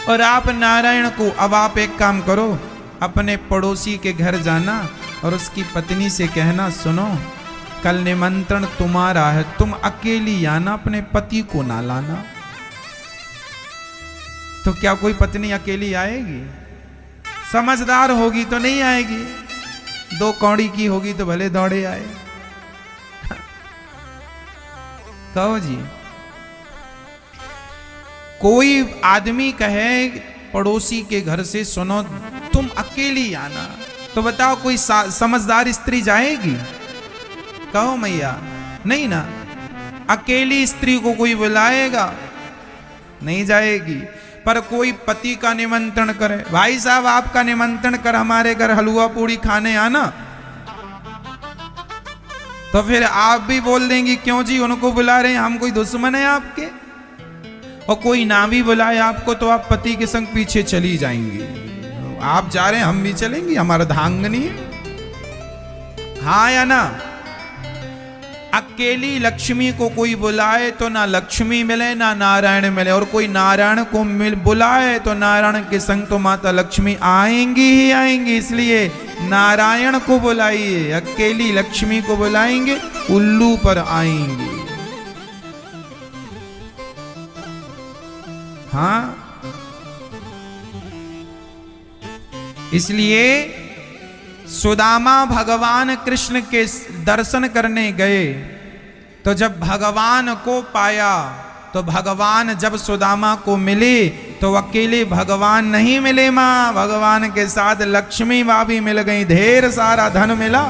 और आप नारायण को, अब आप एक काम करो, अपने पड़ोसी के घर जाना और उसकी पत्नी से कहना, सुनो कल निमंत्रण तुम्हारा है, तुम अकेली आना, अपने पति को ना लाना। तो क्या कोई पत्नी अकेली आएगी? समझदार होगी तो नहीं आएगी, 2 कौड़ी की होगी तो भले दौड़े आए। कहो जी, कोई आदमी कहे पड़ोसी के घर से, सुनो तुम अकेली आना, तो बताओ कोई समझदार स्त्री जाएगी? कहो मैया, नहीं ना। अकेली स्त्री को कोई बुलाएगा? नहीं जाएगी। पर कोई पति का निमंत्रण करे, भाई साहब आपका निमंत्रण कर हमारे घर हलवा पूड़ी खाने आना, तो फिर आप भी बोल देंगी क्यों जी उनको बुला रहे हैं, हम कोई दुश्मन है आपके? और कोई ना भी बुलाए आपको तो आप पति के संग पीछे चली जाएंगी। आप जा रहे हैं हम भी चलेंगे, हमारा धांगनी है। हाँ या ना? अकेली लक्ष्मी को कोई बुलाए तो ना लक्ष्मी मिले ना नारायण मिले, और कोई नारायण को बुलाए तो नारायण के संग तो माता लक्ष्मी आएंगी ही आएंगी। इसलिए नारायण को बुलाइए, अकेली लक्ष्मी को बुलाएंगे उल्लू पर आएंगी। हाँ, इसलिए सुदामा भगवान कृष्ण के दर्शन करने गए, तो जब भगवान को पाया तो भगवान जब सुदामा को मिले तो अकेले भगवान नहीं मिले मां, भगवान के साथ लक्ष्मी मां भी मिल गई, ढेर सारा धन मिला।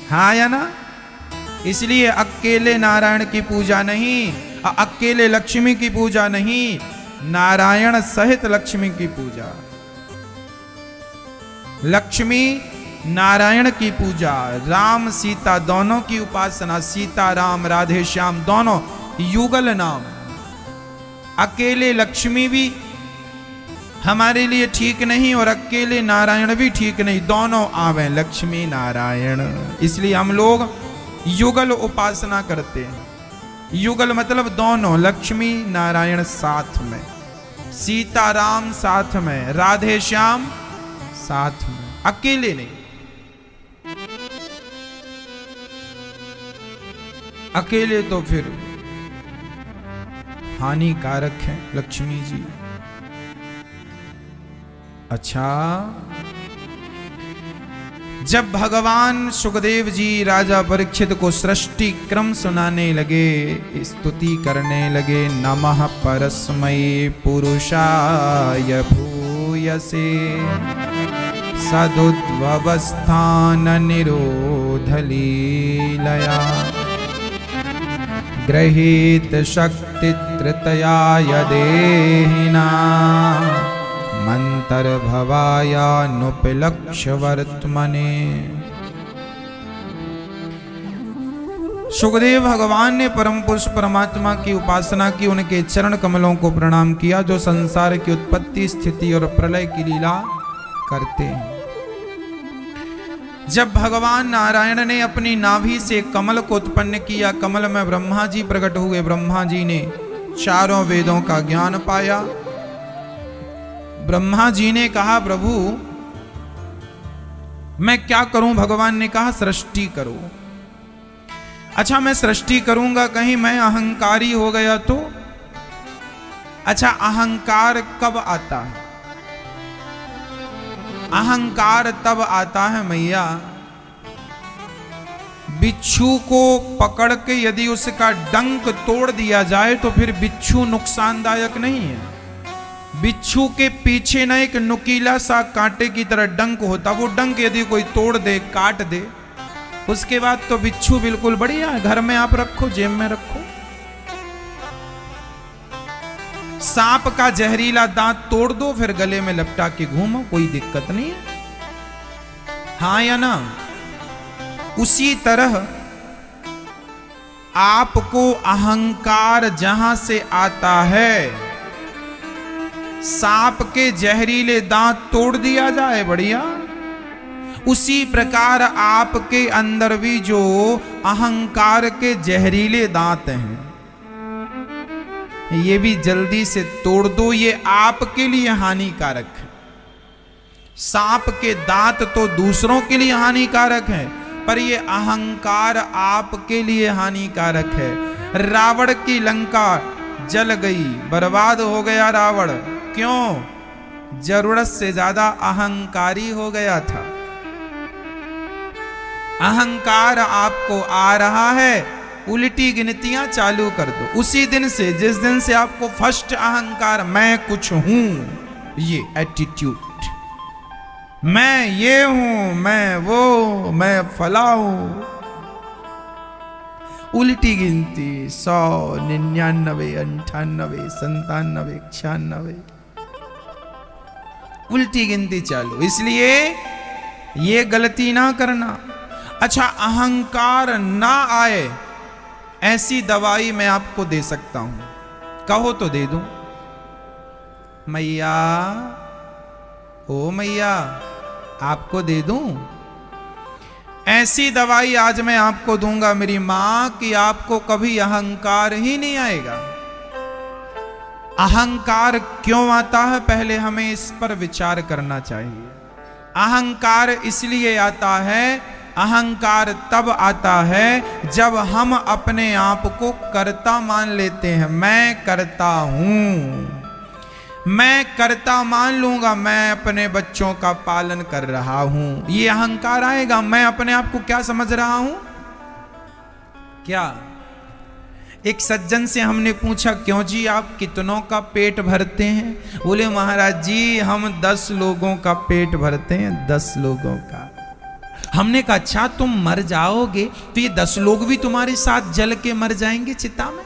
हाँ या ना? इसलिए अकेले नारायण की पूजा नहीं, अकेले लक्ष्मी की पूजा नहीं, नारायण सहित लक्ष्मी की पूजा। लक्ष्मी नारायण की पूजा, राम सीता दोनों की उपासना, सीता राम राधे श्याम दोनों युगल नाम। अकेले लक्ष्मी भी हमारे लिए ठीक नहीं और अकेले नारायण भी ठीक नहीं, दोनों आवे लक्ष्मी नारायण। इसलिए हम लोग युगल उपासना करते हैं। युगल मतलब दोनों, लक्ष्मी नारायण साथ में, सीताराम साथ में, राधे श्याम साथ में, अकेले नहीं। अकेले तो फिर हानिकारक है लक्ष्मी जी। अच्छा, जब भगवान सुखदेव जी राजा परीक्षित को सृष्टि क्रम सुनाने लगे, स्तुति करने लगे, नमः परस्मै पुरुषाय भूयसे सदुद्भवस्थान निरोध लीलया गृहीत शक्ति तृतया यदेहिना मंतर भवाया नुपलक्ष्य वर्तमने। सुखदेव भगवान ने परम पुरुष परमात्मा की उपासना की, उनके चरण कमलों को प्रणाम किया जो संसार की उत्पत्ति स्थिति और प्रलय की लीला करते हैं। जब भगवान नारायण ने अपनी नाभि से कमल को उत्पन्न किया, कमल में ब्रह्मा जी प्रकट हुए। ब्रह्मा जी ने चारों वेदों का ज्ञान पाया। ब्रह्मा जी ने कहा प्रभु मैं क्या करूं? भगवान ने कहा सृष्टि करो। अच्छा मैं सृष्टि करूंगा, कहीं मैं अहंकारी हो गया तो? अच्छा अहंकार कब आता है? अहंकार तब आता है मैया, बिच्छू को पकड़ के यदि उसका डंक तोड़ दिया जाए तो फिर बिच्छू नुकसानदायक नहीं है। बिच्छू के पीछे ना एक नुकीला सा कांटे की तरह डंक होता, वो डंक यदि कोई तोड़ दे, काट दे, उसके बाद तो बिच्छू बिल्कुल बढ़िया है, घर में आप रखो, जेब में रखो। सांप का जहरीला दांत तोड़ दो, फिर गले में लपटा के घूमो, कोई दिक्कत नहीं है। हाँ या ना? उसी तरह आपको अहंकार जहां से आता है, सांप के जहरीले दांत तोड़ दिया जाए बढ़िया, उसी प्रकार आपके अंदर भी जो अहंकार के जहरीले दांत हैं ये भी जल्दी से तोड़ दो, ये आपके लिए हानिकारक है। सांप के दांत तो दूसरों के लिए हानिकारक है, पर ये अहंकार आपके लिए हानिकारक है। रावण की लंका जल गई, बर्बाद हो गया रावण। क्यों? जरूरत से ज्यादा अहंकारी हो गया था। अहंकार आपको आ रहा है, उल्टी गिनतियां चालू कर दो। उसी दिन से, जिस दिन से आपको फर्स्ट अहंकार, मैं कुछ हूं, ये एटीट्यूड, मैं ये हूं, मैं वो, मैं फला हूं, उल्टी गिनती 100, 99, 98, 97, 96, उल्टी गिनती चालू। इसलिए ये गलती ना करना। अच्छा अहंकार ना आए ऐसी दवाई मैं आपको दे सकता हूं, कहो तो दे दूं। मैया, ओ मैया, आपको दे दूं ऐसी दवाई? आज मैं आपको दूंगा मेरी मां, कि आपको कभी अहंकार ही नहीं आएगा। अहंकार क्यों आता है, पहले हमें इस पर विचार करना चाहिए। अहंकार इसलिए आता है, अहंकार तब आता है जब हम अपने आप को कर्ता मान लेते हैं। मैं करता हूं, मैं कर्ता मान लूंगा, मैं अपने बच्चों का पालन कर रहा हूं, ये अहंकार आएगा। मैं अपने आप को क्या समझ रहा हूं? क्या? एक सज्जन से हमने पूछा, क्यों जी आप कितनों का पेट भरते हैं? बोले महाराज जी हम 10 लोगों का पेट भरते हैं, 10 लोगों का। हमने कहा अच्छा तुम मर जाओगे तो ये 10 लोग भी तुम्हारे साथ जल के मर जाएंगे चिता में?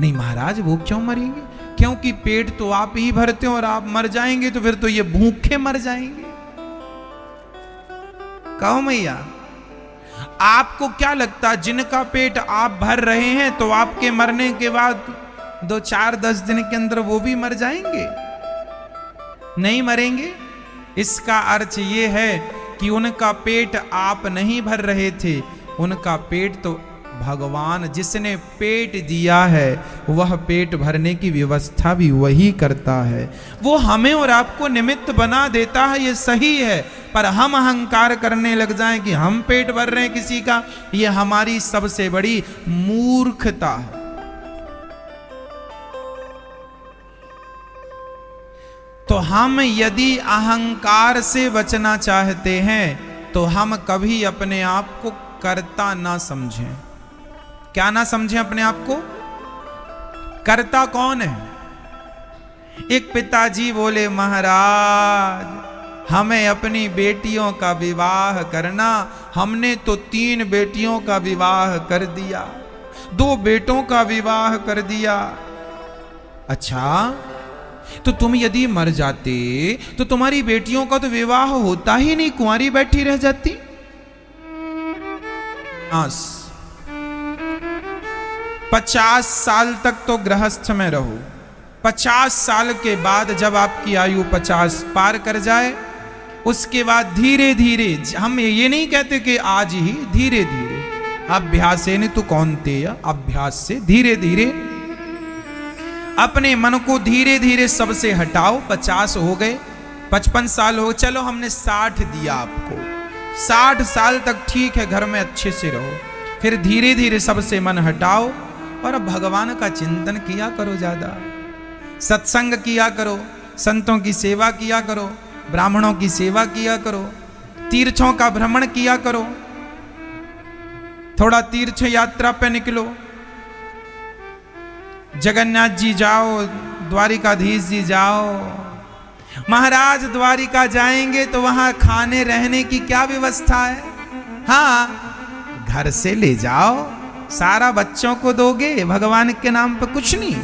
नहीं महाराज, वो क्यों मरेंगे? क्योंकि पेट तो आप ही भरते हो और आप मर जाएंगे तो फिर तो ये भूखे मर जाएंगे। कहो मैया, आपको क्या लगता जिनका पेट आप भर रहे हैं तो आपके मरने के बाद 2, 4, 10 दिन के अंदर वो भी मर जाएंगे? नहीं मरेंगे। इसका अर्थ ये है कि उनका पेट आप नहीं भर रहे थे, उनका पेट तो भगवान जिसने पेट दिया है वह पेट भरने की व्यवस्था भी वही करता है। वो हमें और आपको निमित्त बना देता है, ये सही है, पर हम अहंकार करने लग जाएं कि हम पेट भर रहे हैं किसी का, ये हमारी सबसे बड़ी मूर्खता है। तो हम यदि अहंकार से बचना चाहते हैं तो हम कभी अपने आप को कर्ता ना समझें। क्या ना समझें अपने आप को? कर्ता कौन है? एक पिताजी बोले, महाराज हमें अपनी बेटियों का विवाह करना, हमने तो 3 बेटियों का विवाह कर दिया, 2 बेटों का विवाह कर दिया। अच्छा, तो तुम यदि मर जाते तो तुम्हारी बेटियों का तो विवाह होता ही नहीं, कुंवारी बैठी रह जाती। 50 साल तक तो गृहस्थ में रहो, 50 साल के बाद जब आपकी आयु 50 पार कर जाए, उसके बाद धीरे धीरे, हम ये नहीं कहते कि आज ही, धीरे धीरे, अभ्यासेन तु कौन्तेय, अभ्यास से धीरे धीरे अपने मन को धीरे धीरे सबसे हटाओ। 50 हो गए, 55 साल हो, चलो हमने 60 दिया आपको, 60 साल तक ठीक है, घर में अच्छे से रहो, फिर धीरे धीरे सबसे मन हटाओ और भगवान का चिंतन किया करो, ज्यादा सत्संग किया करो, संतों की सेवा किया करो, ब्राह्मणों की सेवा किया करो, तीर्थों का भ्रमण किया करो, थोड़ा तीर्थ यात्रा पे निकलो, जगन्नाथ जी जाओ, द्वारिकाधीश जी जाओ। महाराज द्वारिका जाएंगे तो वहां खाने रहने की क्या व्यवस्था है? हाँ, घर से ले जाओ, सारा बच्चों को दोगे, भगवान के नाम पे कुछ नहीं।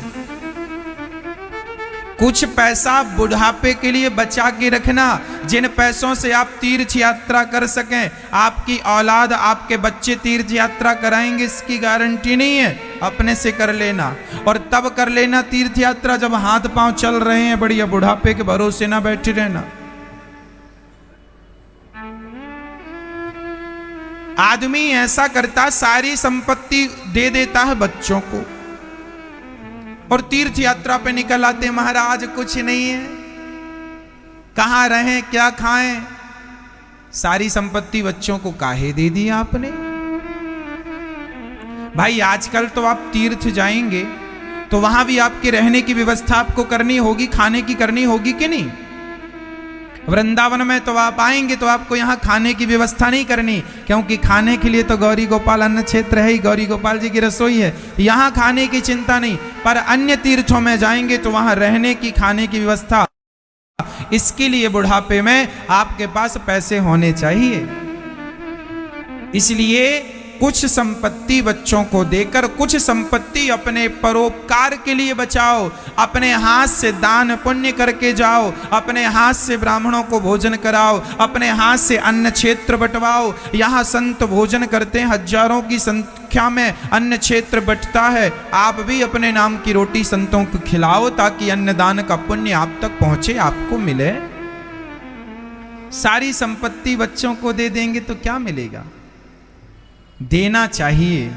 कुछ पैसा बुढ़ापे के लिए बचा के रखना, जिन पैसों से आप तीर्थ यात्रा कर सकें। आपकी औलाद, आपके बच्चे तीर्थ यात्रा कराएंगे इसकी गारंटी नहीं है, अपने से कर लेना। और तब कर लेना तीर्थ यात्रा जब हाथ पांव चल रहे हैं बढ़िया, बुढ़ापे के भरोसे ना बैठे रहना। आदमी ऐसा करता, सारी संपत्ति दे देता है बच्चों को और तीर्थ यात्रा पे निकल आते, महाराज कुछ नहीं है, कहां रहें, क्या खाएं, सारी संपत्ति बच्चों को काहे दे दी आपने? भाई आजकल तो आप तीर्थ जाएंगे तो वहां भी आपके रहने की व्यवस्था आपको करनी होगी, खाने की करनी होगी कि नहीं? वृंदावन में तो आप आएंगे तो आपको यहाँ खाने की व्यवस्था नहीं करनी, क्योंकि खाने के लिए तो गौरी गोपाल अन्न क्षेत्र है ही, गौरी गोपाल जी की रसोई है, यहाँ खाने की चिंता नहीं। पर अन्य तीर्थों में जाएंगे तो वहां रहने की, खाने की व्यवस्था, इसके लिए बुढ़ापे में आपके पास पैसे होने चाहिए। इसलिए कुछ संपत्ति बच्चों को देकर कुछ संपत्ति अपने परोपकार के लिए बचाओ, अपने हाथ से दान पुण्य करके जाओ, अपने हाथ से ब्राह्मणों को भोजन कराओ, अपने हाथ से अन्न क्षेत्र बंटवाओ। यहाँ संत भोजन करते हैं, हजारों की संख्या में अन्न क्षेत्र बंटता है, आप भी अपने नाम की रोटी संतों को खिलाओ ताकि अन्नदान का पुण्य आप तक पहुंचे, आपको मिले। सारी संपत्ति बच्चों को दे देंगे तो क्या मिलेगा? देना चाहिए,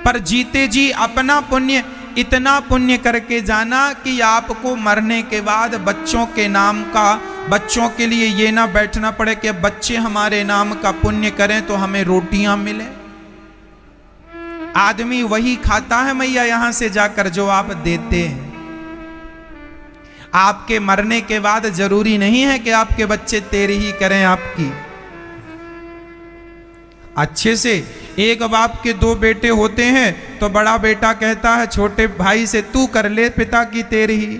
पर जीते जी अपना पुण्य, इतना पुण्य करके जाना कि आपको मरने के बाद बच्चों के नाम का, बच्चों के लिए ये ना बैठना पड़े कि बच्चे हमारे नाम का पुण्य करें तो हमें रोटियां मिले। आदमी वही खाता है मैया यहां से जाकर जो आप देते हैं। आपके मरने के बाद जरूरी नहीं है कि आपके बच्चे तेरी ही करें आपकी। अच्छे से एक बाप के 2 बेटे होते हैं तो बड़ा बेटा कहता है छोटे भाई से, तू कर ले पिता की तेरी ही।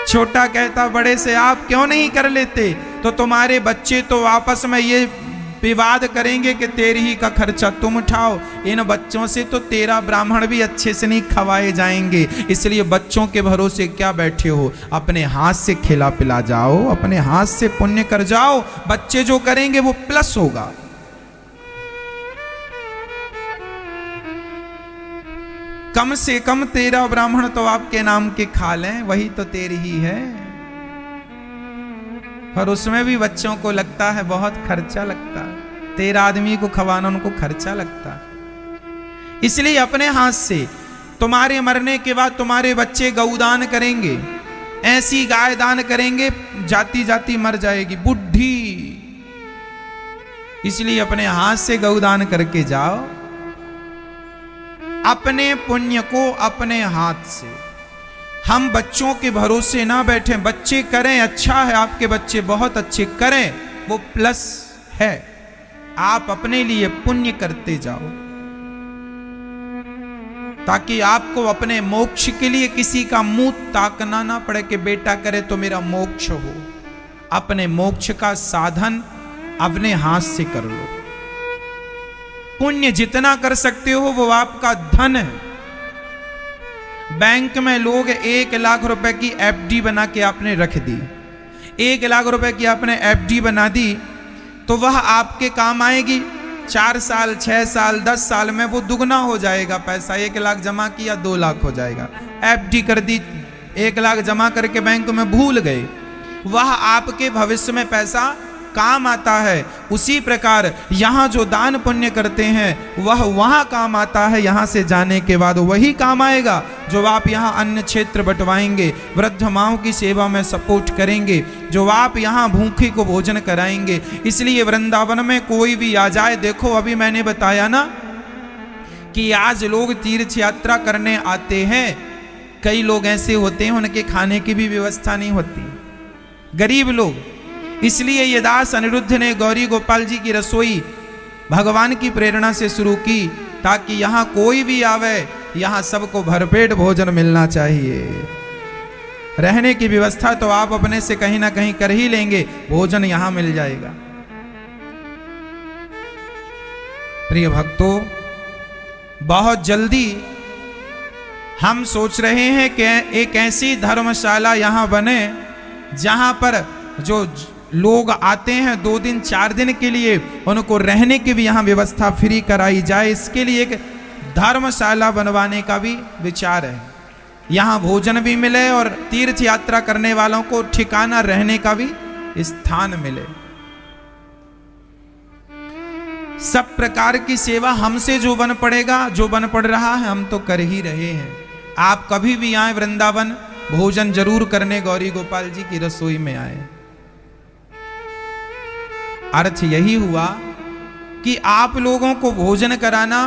छोटा कहता बड़े से, आप क्यों नहीं कर लेते? तो तुम्हारे बच्चे तो आपस में ये विवाद करेंगे कि तेरी ही का खर्चा तुम उठाओ। इन बच्चों से तो तेरा ब्राह्मण भी अच्छे से नहीं खवाए जाएंगे। इसलिए बच्चों के भरोसे क्या बैठे हो? अपने हाथ से खिला पिला जाओ, अपने हाथ से पुण्य कर जाओ। बच्चे जो करेंगे वो प्लस होगा। कम से कम तेरा ब्राह्मण तो आपके नाम के खा लें, वही तो तेरी ही है। पर उसमें भी बच्चों को लगता है बहुत खर्चा लगता है। 13 आदमी को खवाना उनको खर्चा लगता है। इसलिए अपने हाथ से तुम्हारे मरने के बाद तुम्हारे बच्चे गौदान करेंगे, ऐसी गाय दान करेंगे जाती जाती मर जाएगी बुढ़ी। इसलिए अपने हाथ से गौदान करके जाओ, अपने पुण्य को अपने हाथ से। हम बच्चों के भरोसे ना बैठे, बच्चे करें अच्छा है, आपके बच्चे बहुत अच्छे करें वो प्लस है, आप अपने लिए पुण्य करते जाओ ताकि आपको अपने मोक्ष के लिए किसी का मुंह ताकना ना पड़े कि बेटा करे तो मेरा मोक्ष हो। अपने मोक्ष का साधन अपने हाथ से कर लो। पुण्य जितना कर सकते हो वो आपका धन है। बैंक में लोग 1 लाख रुपए की एफडी बना के आपने रख दी, 1 लाख रुपए की आपने एफडी बना दी तो वह आपके काम आएगी। 4 साल 6 साल 10 साल में वो दुगना हो जाएगा पैसा। 1 लाख जमा किया 2 लाख हो जाएगा। एफडी कर दी, 1 लाख जमा करके बैंक में भूल गए, वह आपके भविष्य में पैसा काम आता है। उसी प्रकार यहाँ जो दान पुण्य करते हैं वह वहाँ काम आता है, यहाँ से जाने के बाद वही काम आएगा जो आप यहाँ अन्य क्षेत्र बंटवाएंगे, वृद्ध माओं की सेवा में सपोर्ट करेंगे, जो आप यहाँ भूखे को भोजन कराएंगे। इसलिए वृंदावन में कोई भी आ जाए, देखो अभी मैंने बताया ना कि आज लोग तीर्थ यात्रा करने आते हैं, कई लोग ऐसे होते हैं उनके खाने की भी व्यवस्था नहीं होती, गरीब लोग। इसलिए ये दास अनिरुद्ध ने गौरी गोपाल जी की रसोई भगवान की प्रेरणा से शुरू की ताकि यहाँ कोई भी आवे, यहाँ सबको भरपेट भोजन मिलना चाहिए। रहने की व्यवस्था तो आप अपने से कहीं ना कहीं कर ही लेंगे, भोजन यहाँ मिल जाएगा। प्रिय भक्तों, बहुत जल्दी हम सोच रहे हैं कि एक ऐसी धर्मशाला यहाँ बने जहाँ पर जो लोग आते हैं 2 दिन 4 दिन के लिए उनको रहने की भी यहाँ व्यवस्था फ्री कराई जाए। इसके लिए एक धर्मशाला बनवाने का भी विचार है। यहाँ भोजन भी मिले और तीर्थ यात्रा करने वालों को ठिकाना रहने का भी स्थान मिले। सब प्रकार की सेवा हमसे जो बन पड़ेगा, जो बन पड़ रहा है, हम तो कर ही रहे हैं। आप कभी भी आए वृंदावन, भोजन जरूर करने गौरी गोपाल जी की रसोई में आए। अर्थ यही हुआ कि आप लोगों को भोजन कराना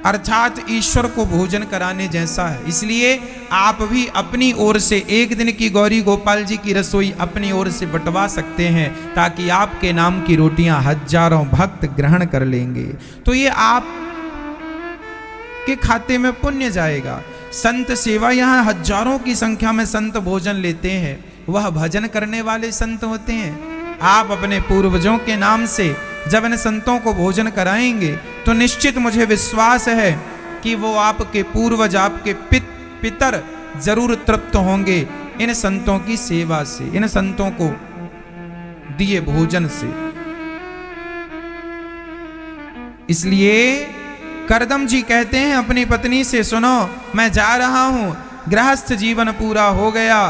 अर्थात ईश्वर को भोजन कराने जैसा है। इसलिए आप भी अपनी ओर से 1 दिन की गौरी गोपाल जी की रसोई अपनी ओर से बंटवा सकते हैं ताकि आपके नाम की रोटियां हजारों भक्त ग्रहण कर लेंगे, तो ये आप के खाते में पुण्य जाएगा। संत सेवा, यहाँ हजारों की संख्या में संत भोजन लेते हैं, वह भजन करने वाले संत होते हैं। आप अपने पूर्वजों के नाम से जब इन संतों को भोजन कराएंगे तो निश्चित मुझे विश्वास है कि वो आपके पूर्वज, आपके पितर जरूर तृप्त होंगे इन संतों की सेवा से, इन संतों को दिए भोजन से। इसलिए करदम जी कहते हैं अपनी पत्नी से, सुनो मैं जा रहा हूं, गृहस्थ जीवन पूरा हो गया।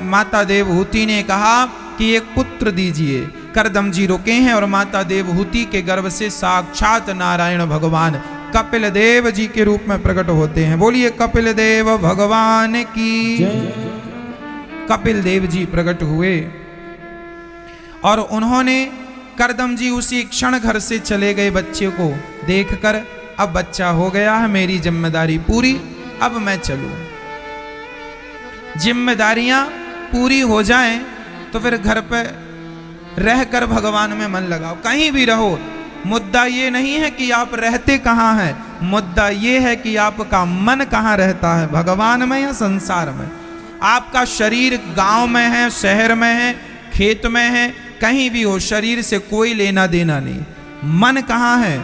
माता देवहूति ने कहा कि एक पुत्र दीजिए। करदम जी रुके हैं और माता देवहूति के गर्भ से साक्षात नारायण भगवान कपिल देव जी के रूप में प्रकट होते हैं। बोलिए कपिल देव भगवान की। कपिल देव जी प्रकट हुए और उन्होंने करदम जी उसी क्षण घर से चले गए बच्चे को देखकर। अब बच्चा हो गया है, मेरी जिम्मेदारी पूरी, अब मैं चलूं। जिम्मेदारियां पूरी हो जाएं तो फिर घर पे रहकर भगवान में मन लगाओ। कहीं भी रहो, मुद्दा ये नहीं है कि आप रहते कहाँ हैं, मुद्दा ये है कि आपका मन कहाँ रहता है, भगवान में या संसार में। आपका शरीर गांव में है, शहर में है, खेत में है, कहीं भी हो, शरीर से कोई लेना देना नहीं। मन कहाँ है?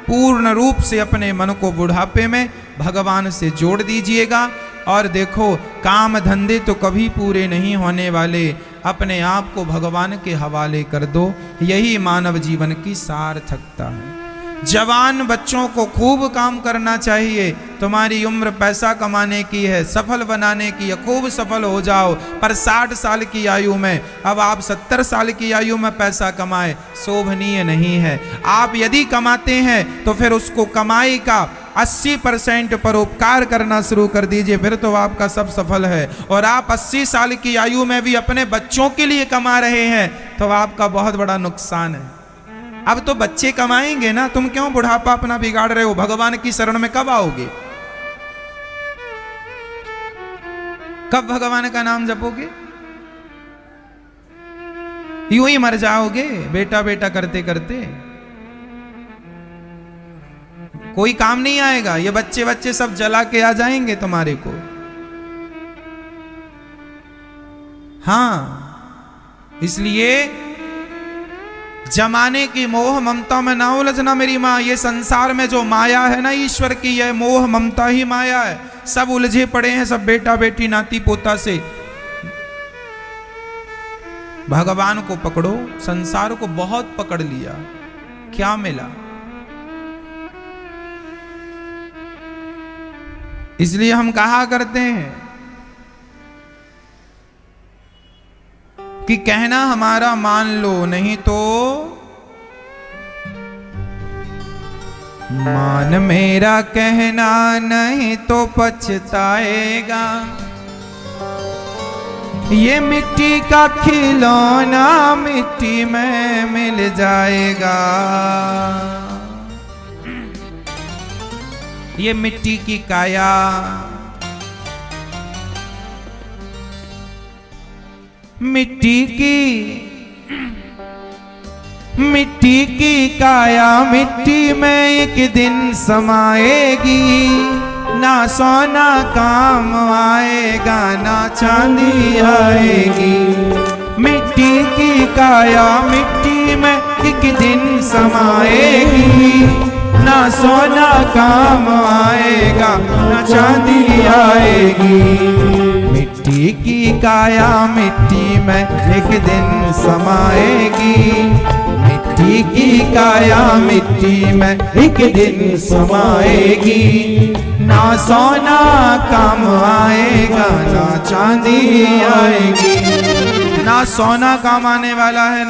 पूर्ण रूप से अपने मन को बुढ़ापे में भगवान से जोड़ दीजिएगा और देखो काम धंधे तो कभी पूरे नहीं होने वाले, अपने आप को भगवान के हवाले कर दो। यही मानव जीवन की सार्थकता है। जवान बच्चों को खूब काम करना चाहिए। तुम्हारी उम्र पैसा कमाने की है, सफल बनाने की है, खूब सफल हो जाओ। पर 60 साल की आयु में अब आप 70 साल की आयु में पैसा कमाए, शोभनीय नहीं है। आप यदि कमाते हैं तो फिर उसको कमाई का 80% परोपकार करना शुरू कर दीजिए, फिर तो आपका सब सफल है। और आप 80 साल की आयु में भी अपने बच्चों के लिए कमा रहे हैं तो आपका बहुत बड़ा नुकसान है। अब तो बच्चे कमाएंगे ना, तुम क्यों बुढ़ापा अपना बिगाड़ रहे हो? भगवान की शरण में कब आओगे? कब भगवान का नाम जपोगे? यूं ही मर जाओगे बेटा बेटा करते करते, कोई काम नहीं आएगा। ये बच्चे बच्चे सब जला के आ जाएंगे तुम्हारे को। हां, इसलिए जमाने की मोह ममता में ना उलझना मेरी माँ। ये संसार में जो माया है ना ईश्वर की, यह मोह ममता ही माया है। सब उलझे पड़े हैं, सब बेटा बेटी नाती पोता से। भगवान को पकड़ो। संसार को बहुत पकड़ लिया, क्या मिला? इसलिए हम कहा करते हैं कि कहना हमारा मान लो, नहीं तो मान मेरा कहना, नहीं तो पछताएगा। ये मिट्टी का खिलौना मिट्टी में मिल जाएगा। ये मिट्टी की काया मिट्टी की काया मिट्टी में एक दिन समाएगी। ना सोना काम आएगा, ना चांदी आएगी। मिट्टी की काया मिट्टी में एक दिन समाएगी। ना सोना काम आएगा, ना चांदी आएगी। मिट्टी की काया मिट्टी में एक दिन समाएगी। मिट्टी की काया मिट्टी में एक दिन समाएगी। ना सोना काम आएगा, ना चांदी आएगी। ना सोना काम आने वाला है,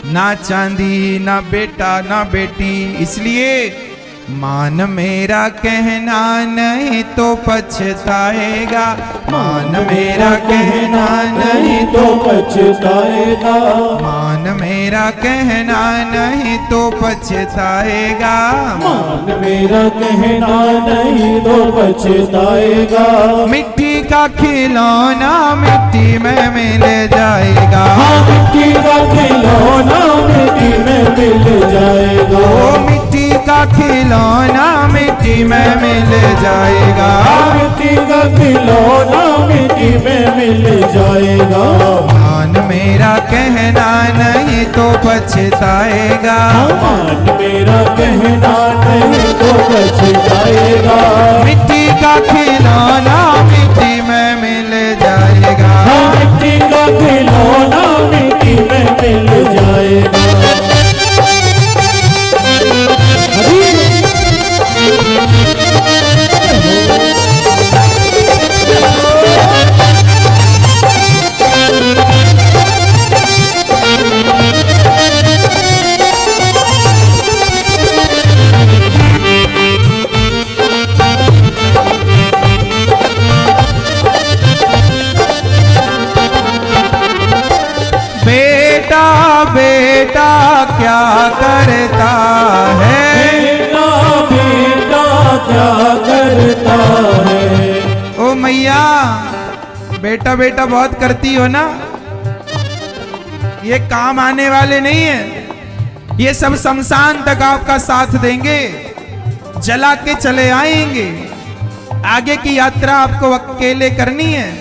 ना चांदी, ना बेटा, ना बेटी। इसलिए मान मेरा कहना, नहीं तो पछताएगा। मान मेरा कहना, नहीं तो पछताएगा। मान मेरा कहना, नहीं तो पछताएगा। मान मेरा कहना, नहीं तो पछताएगा। मिट्टी का खिलौना मिट्टी में मिल जाएगा। मिट्टी का खिलौना मिट्टी में मिल जाएगा। मिट्टी का खिलौना मिट्टी में मिल जाएगा। मिट्टी का खिलौना मिट्टी में मिल जाएगा। मान मेरा कहना, नहीं तो पछताएगा। मान मेरा कहना, नहीं तो पछताएगा। मिट्टी का खिलौना मिट्टी में मिल जाएगा। मिट्टी का खिलौना मिट्टी में मिल जाएगा। बेटा बेटा क्या करता है? बेटा बेटा क्या करता है? ओ मैया, बेटा बेटा बहुत करती हो ना, ये काम आने वाले नहीं है। ये सब शमशान तक आपका साथ देंगे, जला के चले आएंगे। आगे की यात्रा आपको अकेले करनी है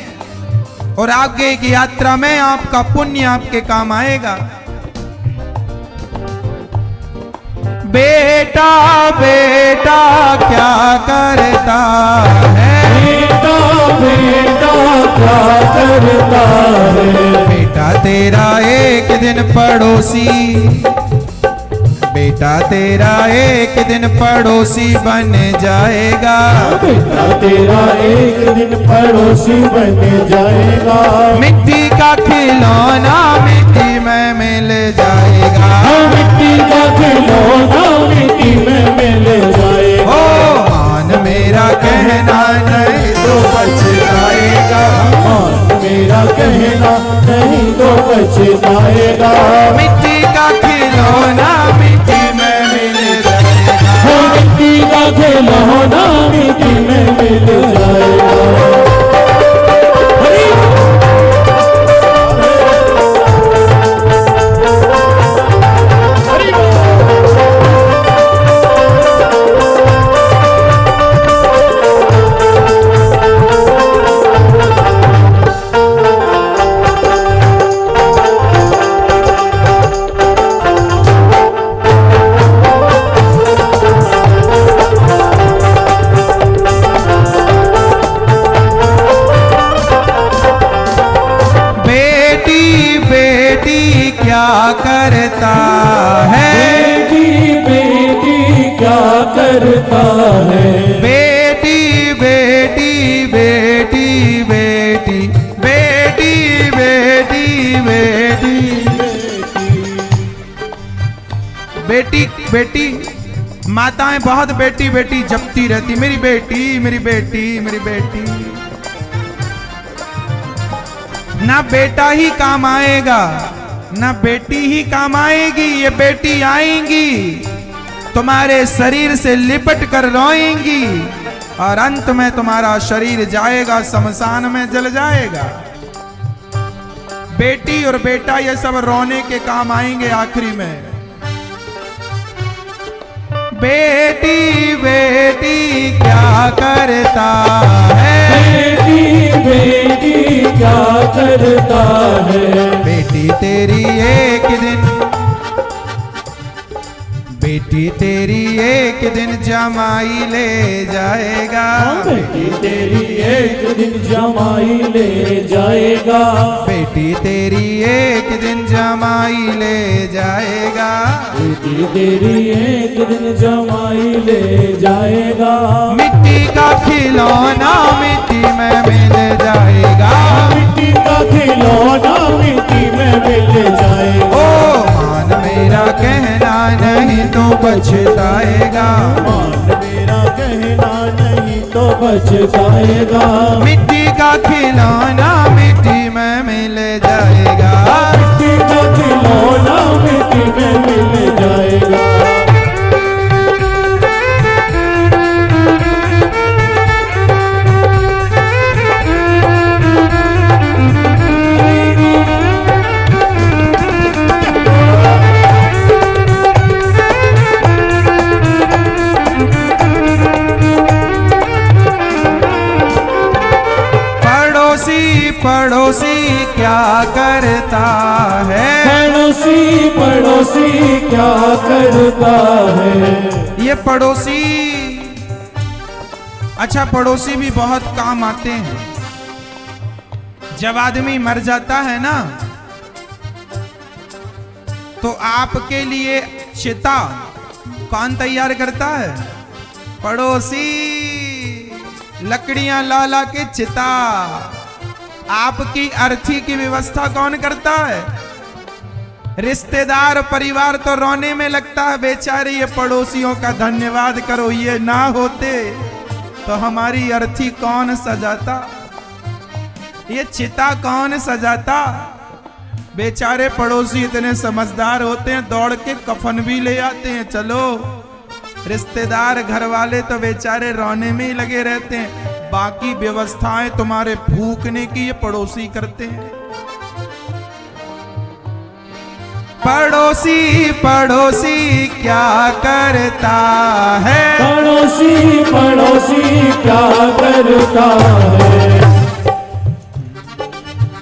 और आगे की यात्रा में आपका पुण्य आपके काम आएगा। बेटा बेटा क्या करता है? बेटा बेटा क्या करता है? बेटा तेरा एक दिन पड़ोसी, बेटा तेरा एक दिन पड़ोसी बन जाएगा, बेटा तेरा एक दिन पड़ोसी बन जाएगा। मिट्टी का खिलौना मिट्टी में मिल जाएगा, मिट्टी का खिलौना मिट्टी में मिल जाएगा। ओ मान मेरा कहना नहीं तो पछताएगा, मान मेरा कहना नहीं तो पछताएगा। मिट्टी का खिलौना मिट्टी में मिल जाएगा, मिट्टी का खिलौना मिट्टी में मिल जाएगा। क्या करता है, बेटी बेटी क्या करता है। बेटी बेटी बेटी बेटी बेटी बेटी बेटी बेटी माताएं बहुत बेटी बेटी जपती रहती, मेरी बेटी मेरी बेटी मेरी बेटी। ना बेटा ही काम आएगा ना बेटी ही काम आएगी, ये बेटी आएंगी तुम्हारे शरीर से लिपट कर रोएंगी और अंत में तुम्हारा शरीर जाएगा शमशान में जल जाएगा। बेटी और बेटा ये सब रोने के काम आएंगे आखिरी में। बेटी बेटी क्या करता है, बेटी बेटी क्या करता है। बेटी तेरी एक दिन, बेटी तेरी एक दिन जमाई ले जाएगा, बेटी तेरी एक दिन जमाई ले जाएगा। बेटी तेरी एक दिन जमाई ले जाएगा, बेटी तेरी एक दिन जमाई ले जाएगा। मिट्टी का खिलौना मिट्टी में मिल जाएगा, मिट्टी का खिलौना मिट्टी में मिल जाएगा। ओ मान मेरा कहना नहीं तो पछताएगा, मान मेरा कहना नहीं तो पछताएगा। मिट्टी का खिलौना मिट्टी में मिल जाएगा, मिट्टी का खिलौना मिट्टी में मिल जाएगा। पड़ोसी क्या करता है, पड़ोसी पड़ोसी क्या करता है। ये पड़ोसी, अच्छा पड़ोसी भी बहुत काम आते हैं। जब आदमी मर जाता है ना तो आपके लिए चिता कौन तैयार करता है, पड़ोसी। लकड़ियां ला ला के चिता, आपकी अर्थी की व्यवस्था कौन करता है, रिश्तेदार परिवार तो रोने में लगता है बेचारे, ये पड़ोसियों का धन्यवाद करो, ये ना होते तो हमारी अर्थी कौन सजाता, ये चिता कौन सजाता। बेचारे पड़ोसी इतने समझदार होते हैं, दौड़ के कफन भी ले आते हैं। चलो रिश्तेदार घर वाले तो बेचारे रोने में ही लगे रहते हैं, बाकी व्यवस्थाएं तुम्हारे फूकने की ये पड़ोसी करते हैं। पड़ोसी पड़ोसी क्या करता है, पड़ोसी पड़ोसी क्या करता है।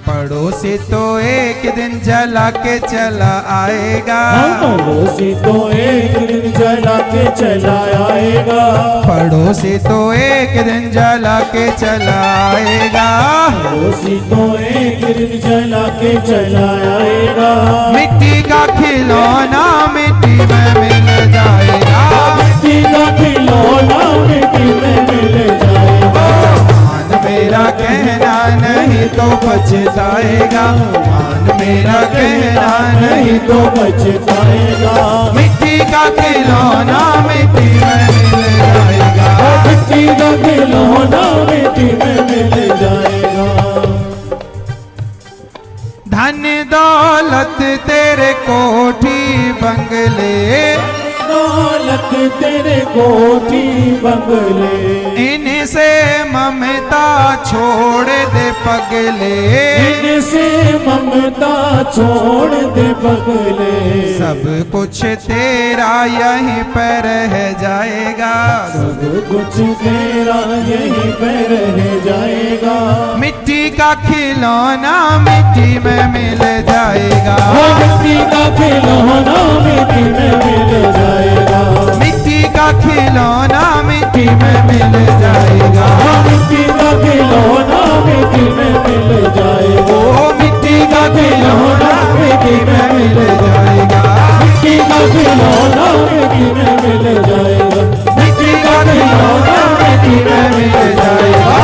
पड़ोसी तो एक दिन जला के चला आएगा, पड़ोसी तो एक दिन जला के चला आएगा। पड़ोसी तो एक दिन जला के चला आएगा, पड़ोसी तो एक दिन जला के चला आएगा। मिट्टी का खिलौना मिट्टी में मिल जाएगा। मान मेरा कहना नहीं तो पछताएगा। मिट्टी का खिलौना मिट्टी में मिल जाएगा। मिट्टी का खिलौना मिट्टी में मिल जाएगा। धन दौलत तेरे कोठी बंगले, दौलत तेरे कोठी बंगले, इनसे ममता छोड़ दे पगले। इनसे ममता छोड़ दे पगले। सब कुछ तेरा यहीं पर रह जाएगा। सब कुछ तेरा यहीं पे रह जाएगा। मिट्टी का खिलौना मिट्टी में मिल जाएगा। मिट्टी का खिलौना मिट्टी में मिल जाएगा। मिट्टी का खिलौना मिट्टी में मिल जाएगा। मिट्टी का खिलौना मिट्टी में मिल जाएगा। ओ मिट्टी का खिलौना मिट्टी में मिल जाएगा। मिट्टी का खिलौना मिट्टी में मिल जाएगा। मिट्टी का खिलौना मिट्टी में मिल जाएगा।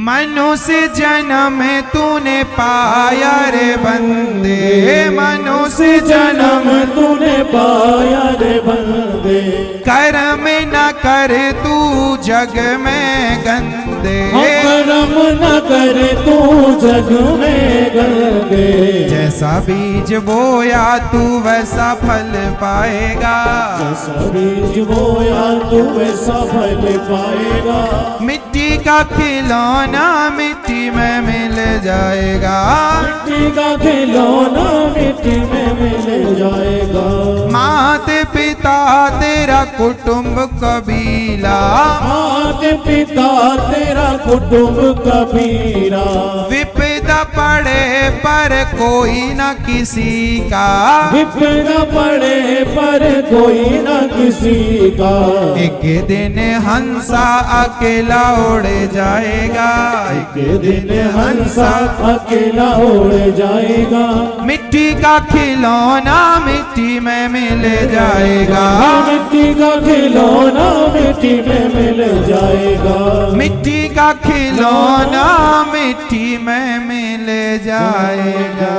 मनुष्य जन्म तूने पाया रे बंदे, मनुष्य जन्म तूने पाया रे बंदे। कर्म न कर तू जग में गंदे। कर्म न कर तू जग में गंदे। जैसा बीज बोया तू वैसा फल पाएगा। जैसा बीज बोया तू वैसा फल पाएगा। मिट्टी का खिलौना मिट्टी में मिल जाएगा। मिट्टी का खिलौना मिट्टी में मिल जाएगा। माते पिता तेरा कुटुंब कबीला, माते पिता तेरा कुटुंब कबीरा। विपदा पड़े पर कोई न किसी का। विपदा पड़े पर कोई न किसी का। एक दिन हंसा अकेला उड़ जाएगा। एक दिन हंसा अकेला उड़ जाएगा। मिट्टी का खिलौना मिट्टी में मिल जाएगा। मिट्टी का खिलौना मिट्टी में मिल जाएगा। मिट्टी का खिलौना मिट्टी में मिल जाएगा।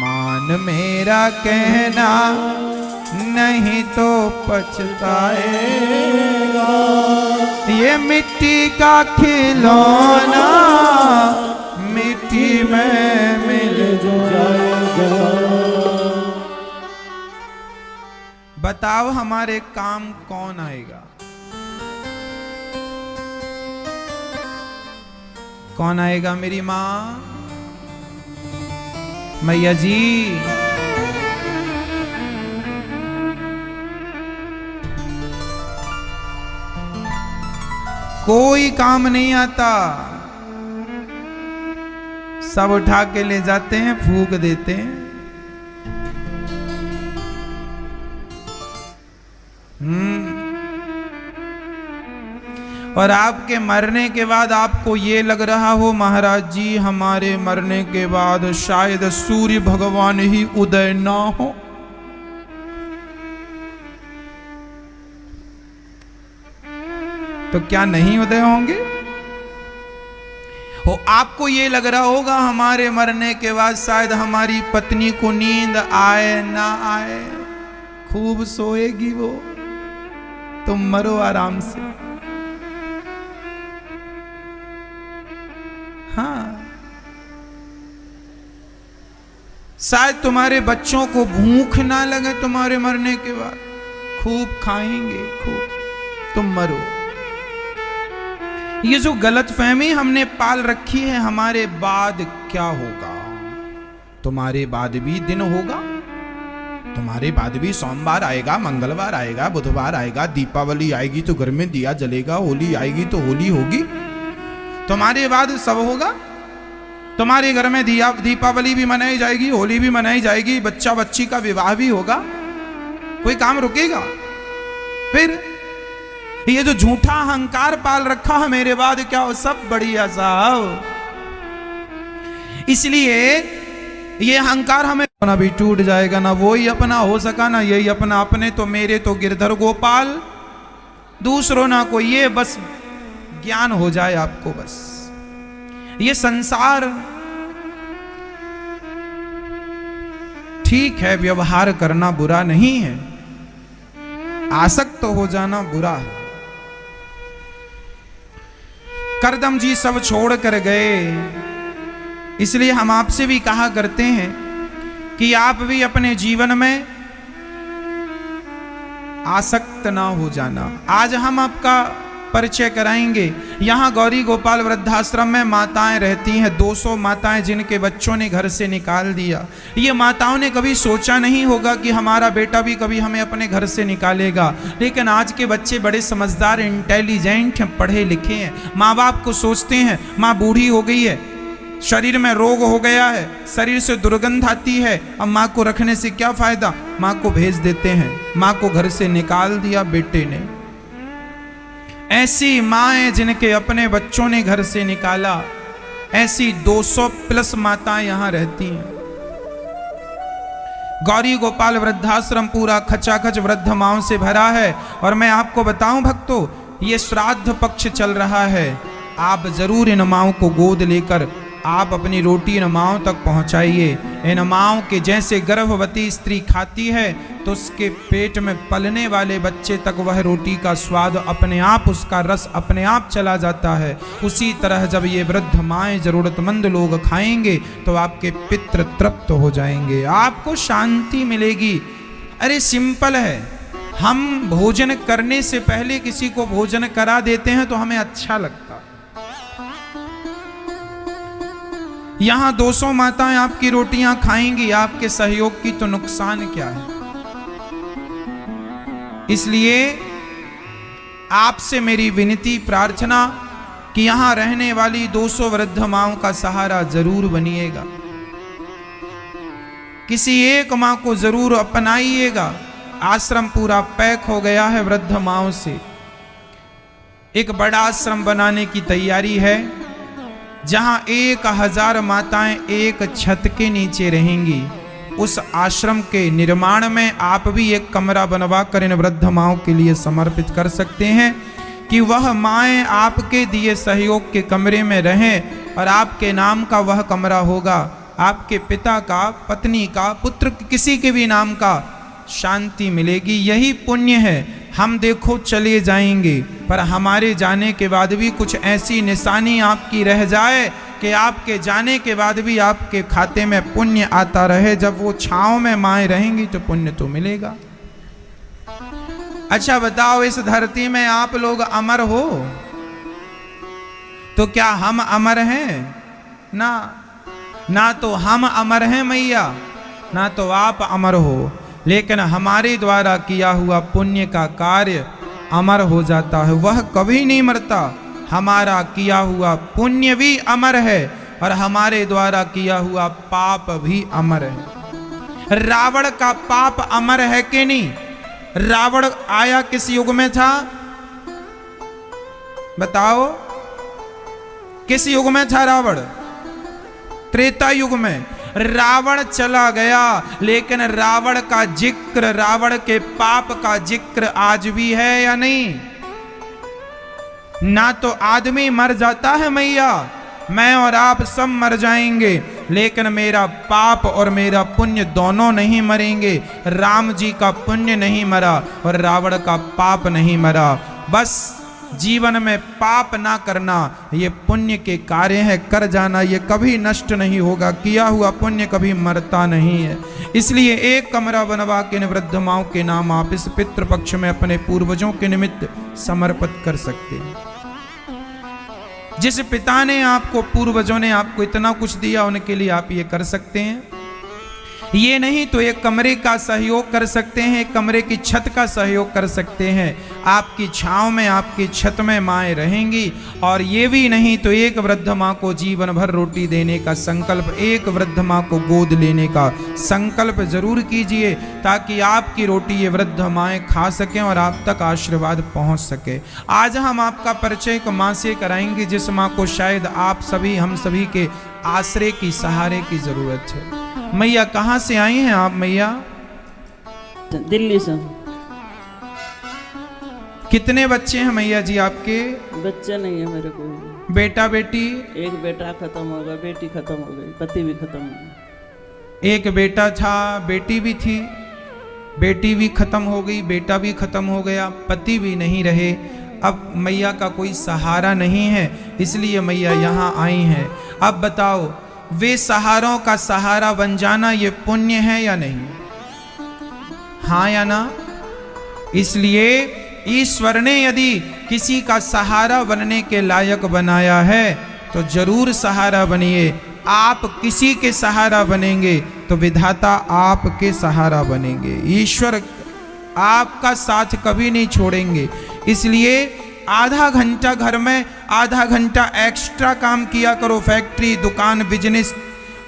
मान मेरा कहना नहीं तो पछताएगा। ये मिट्टी का खिलौना मिट्टी में मिल जाएगा। बताओ हमारे काम कौन आएगा? कौन आएगा? मेरी माँ, मैया जी। कोई काम नहीं आता, सब उठा के ले जाते हैं, फूंक देते हैं। और आपके मरने के बाद आपको ये लग रहा हो महाराज जी हमारे मरने के बाद शायद सूर्य भगवान ही उदय ना हो। तो क्या नहीं उदय होंगे? हो आपको ये लग रहा होगा हमारे मरने के बाद शायद हमारी पत्नी को नींद आए ना आए, खूब सोएगी वो, तुम मरो आराम से। हाँ, शायद तुम्हारे बच्चों को भूख ना लगे तुम्हारे मरने के बाद, खूब खाएंगे खूब, तुम मरो। ये जो गलतफहमी हमने पाल रखी है हमारे बाद क्या होगा, तुम्हारे बाद भी दिन होगा, तुम्हारे बाद भी सोमवार आएगा, मंगलवार आएगा, बुधवार आएगा, दीपावली आएगी तो घर में दिया जलेगा, होली आएगी तो होली होगी, तुम्हारे बाद सब होगा। तुम्हारे घर में दीपावली भी मनाई जाएगी, होली भी मनाई जाएगी, बच्चा बच्ची का विवाह भी होगा, कोई काम रुकेगा? फिर ये जो झूठा अहंकार पाल रखा है मेरे बाद क्या हो, सब बढ़िया साहब। इसलिए ये अहंकार हमें ना भी टूट जाएगा, ना वो ही अपना हो सका, ना यही अपना। अपने तो मेरे तो गिरधर गोपाल, दूसरों ना कोई, ये बस ज्ञान हो जाए आपको। बस ये संसार ठीक है, व्यवहार करना बुरा नहीं है, आसक्त तो हो जाना बुरा है। करदम जी सब छोड़ कर गए, इसलिए हम आपसे भी कहा करते हैं कि आप भी अपने जीवन में आसक्त ना हो जाना। आज हम आपका परिचय कराएंगे। यहाँ गौरी गोपाल वृद्धाश्रम में माताएं रहती हैं, 200 माताएं जिनके बच्चों ने घर से निकाल दिया। ये माताओं ने कभी सोचा नहीं होगा कि हमारा बेटा भी कभी हमें अपने घर से निकालेगा, लेकिन आज के बच्चे बड़े समझदार, इंटेलिजेंट हैं, पढ़े लिखे हैं। माँ बाप को सोचते हैं, माँ बूढ़ी हो गई है, शरीर में रोग हो गया है, शरीर से दुर्गंध आती है, अब माँ को रखने से क्या फायदा, माँ को भेज देते हैं। माँ को घर से निकाल दिया बेटे ने। ऐसी माएं जिनके अपने बच्चों ने घर से निकाला, ऐसी 200 प्लस माताएं यहां रहती हैं। गौरी गोपाल वृद्धाश्रम पूरा खचाखच वृद्ध माओं से भरा है। और मैं आपको बताऊं भक्तों, ये श्राद्ध पक्ष चल रहा है, आप जरूर इन माओं को गोद लेकर आप अपनी रोटी इन माओं तक पहुंचाइए। इन माओं के जैसे गर्भवती स्त्री खाती है तो उसके पेट में पलने वाले बच्चे तक वह रोटी का स्वाद अपने आप, उसका रस अपने आप चला जाता है। उसी तरह जब ये वृद्ध माएं जरूरतमंद लोग खाएंगे तो आपके पितृ तृप्त हो जाएंगे, आपको शांति मिलेगी। अरे सिंपल है, हम भोजन करने से पहले किसी को भोजन करा देते हैं तो हमें अच्छा लगता। यहां 200 माताएं आपकी रोटियां खाएंगी, आपके सहयोग की तो नुकसान क्या है। इसलिए आपसे मेरी विनती प्रार्थना कि यहां रहने वाली 200 वृद्ध माओं का सहारा जरूर बनिएगा। किसी एक मां को जरूर अपनाइएगा। आश्रम पूरा पैक हो गया है वृद्ध माओं से। एक बड़ा आश्रम बनाने की तैयारी है, जहां 1000 माताएं एक छत के नीचे रहेंगी। उस आश्रम के निर्माण में आप भी एक कमरा बनवा कर इन वृद्ध माओं के लिए समर्पित कर सकते हैं कि वह माएं आपके दिए सहयोग के कमरे में रहें और आपके नाम का वह कमरा होगा। आपके पिता का, पत्नी का, पुत्र किसी के भी नाम का शांति मिलेगी। यही पुण्य है। हम देखो चले जाएंगे, पर हमारे जाने के बाद भी कुछ ऐसी निशानी आपकी रह जाए कि आपके जाने के बाद भी आपके खाते में पुण्य आता रहे। जब वो छांव में माएं रहेंगी तो पुण्य तो मिलेगा। अच्छा बताओ, इस धरती में आप लोग अमर हो तो क्या हम अमर हैं? ना तो हम अमर हैं मैया, ना तो आप अमर हो। लेकिन हमारे द्वारा किया हुआ पुण्य का कार्य अमर हो जाता है, वह कभी नहीं मरता। हमारा किया हुआ पुण्य भी अमर है और हमारे द्वारा किया हुआ पाप भी अमर है। रावण का पाप अमर है कि नहीं? रावण आया किस युग में था बताओ? किस युग में था रावण? त्रेता युग में। रावण चला गया, लेकिन रावण का जिक्र, रावण के पाप का जिक्र आज भी है या नहीं? ना तो आदमी मर जाता है मैया, मैं और आप सब मर जाएंगे, लेकिन मेरा पाप और मेरा पुण्य दोनों नहीं मरेंगे। राम जी का पुण्य नहीं मरा और रावण का पाप नहीं मरा। बस जीवन में पाप ना करना, ये पुण्य के कार्य है। कर जाना, ये कभी नष्ट नहीं होगा। किया हुआ पुण्य कभी मरता नहीं है। इसलिए एक कमरा बनवा के इन वृद्ध माओं के नाम आप इस पितृपक्ष में अपने पूर्वजों के निमित्त समर्पित कर सकते हैं। जिस पिता ने आपको, पूर्वजों ने आपको इतना कुछ दिया, उनके लिए आप ये कर सकते हैं। ये नहीं तो एक कमरे का सहयोग कर सकते हैं, एक कमरे की छत का सहयोग कर सकते हैं। आपकी छांव में, आपकी छत में माएँ रहेंगी। और ये भी नहीं तो एक वृद्ध माँ को जीवन भर रोटी देने का संकल्प, एक वृद्ध माँ को गोद लेने का संकल्प जरूर कीजिए, ताकि आपकी रोटी ये वृद्ध माएँ खा सकें और आप तक आशीर्वाद पहुँच सके। आज हम आपका परिचय एक माँ से कराएंगे, जिस माँ को शायद आप सभी, हम सभी के आश्रय की, सहारे की जरूरत है। मैया कहाँ से आई हैं आप मैया? दिल्ली से। कितने बच्चे हैं मैया जी आपके? बच्चा नहीं है मेरे को। बेटा बेटी? एक बेटा खत्म हो गया, बेटी खत्म हो गई, पति भी खत्म हो गया। एक बेटा था, बेटी भी थी, बेटी भी खत्म हो गई, बेटा भी खत्म हो गया, पति भी नहीं रहे। अब मैया का कोई सहारा नहीं है, इसलिए मैया यहाँ आई हैं। अब बताओ, वे सहारों का सहारा बन जाना ये पुण्य है या नहीं? हाँ या ना? इसलिए ईश्वर ने यदि किसी का सहारा बनने के लायक बनाया है तो जरूर सहारा बनिए। आप किसी के सहारा बनेंगे तो विधाता आपके सहारा बनेंगे। ईश्वर आपका साथ कभी नहीं छोड़ेंगे। इसलिए आधा घंटा घर में, आधा घंटा एक्स्ट्रा काम किया करो, फैक्ट्री, दुकान, बिजनेस,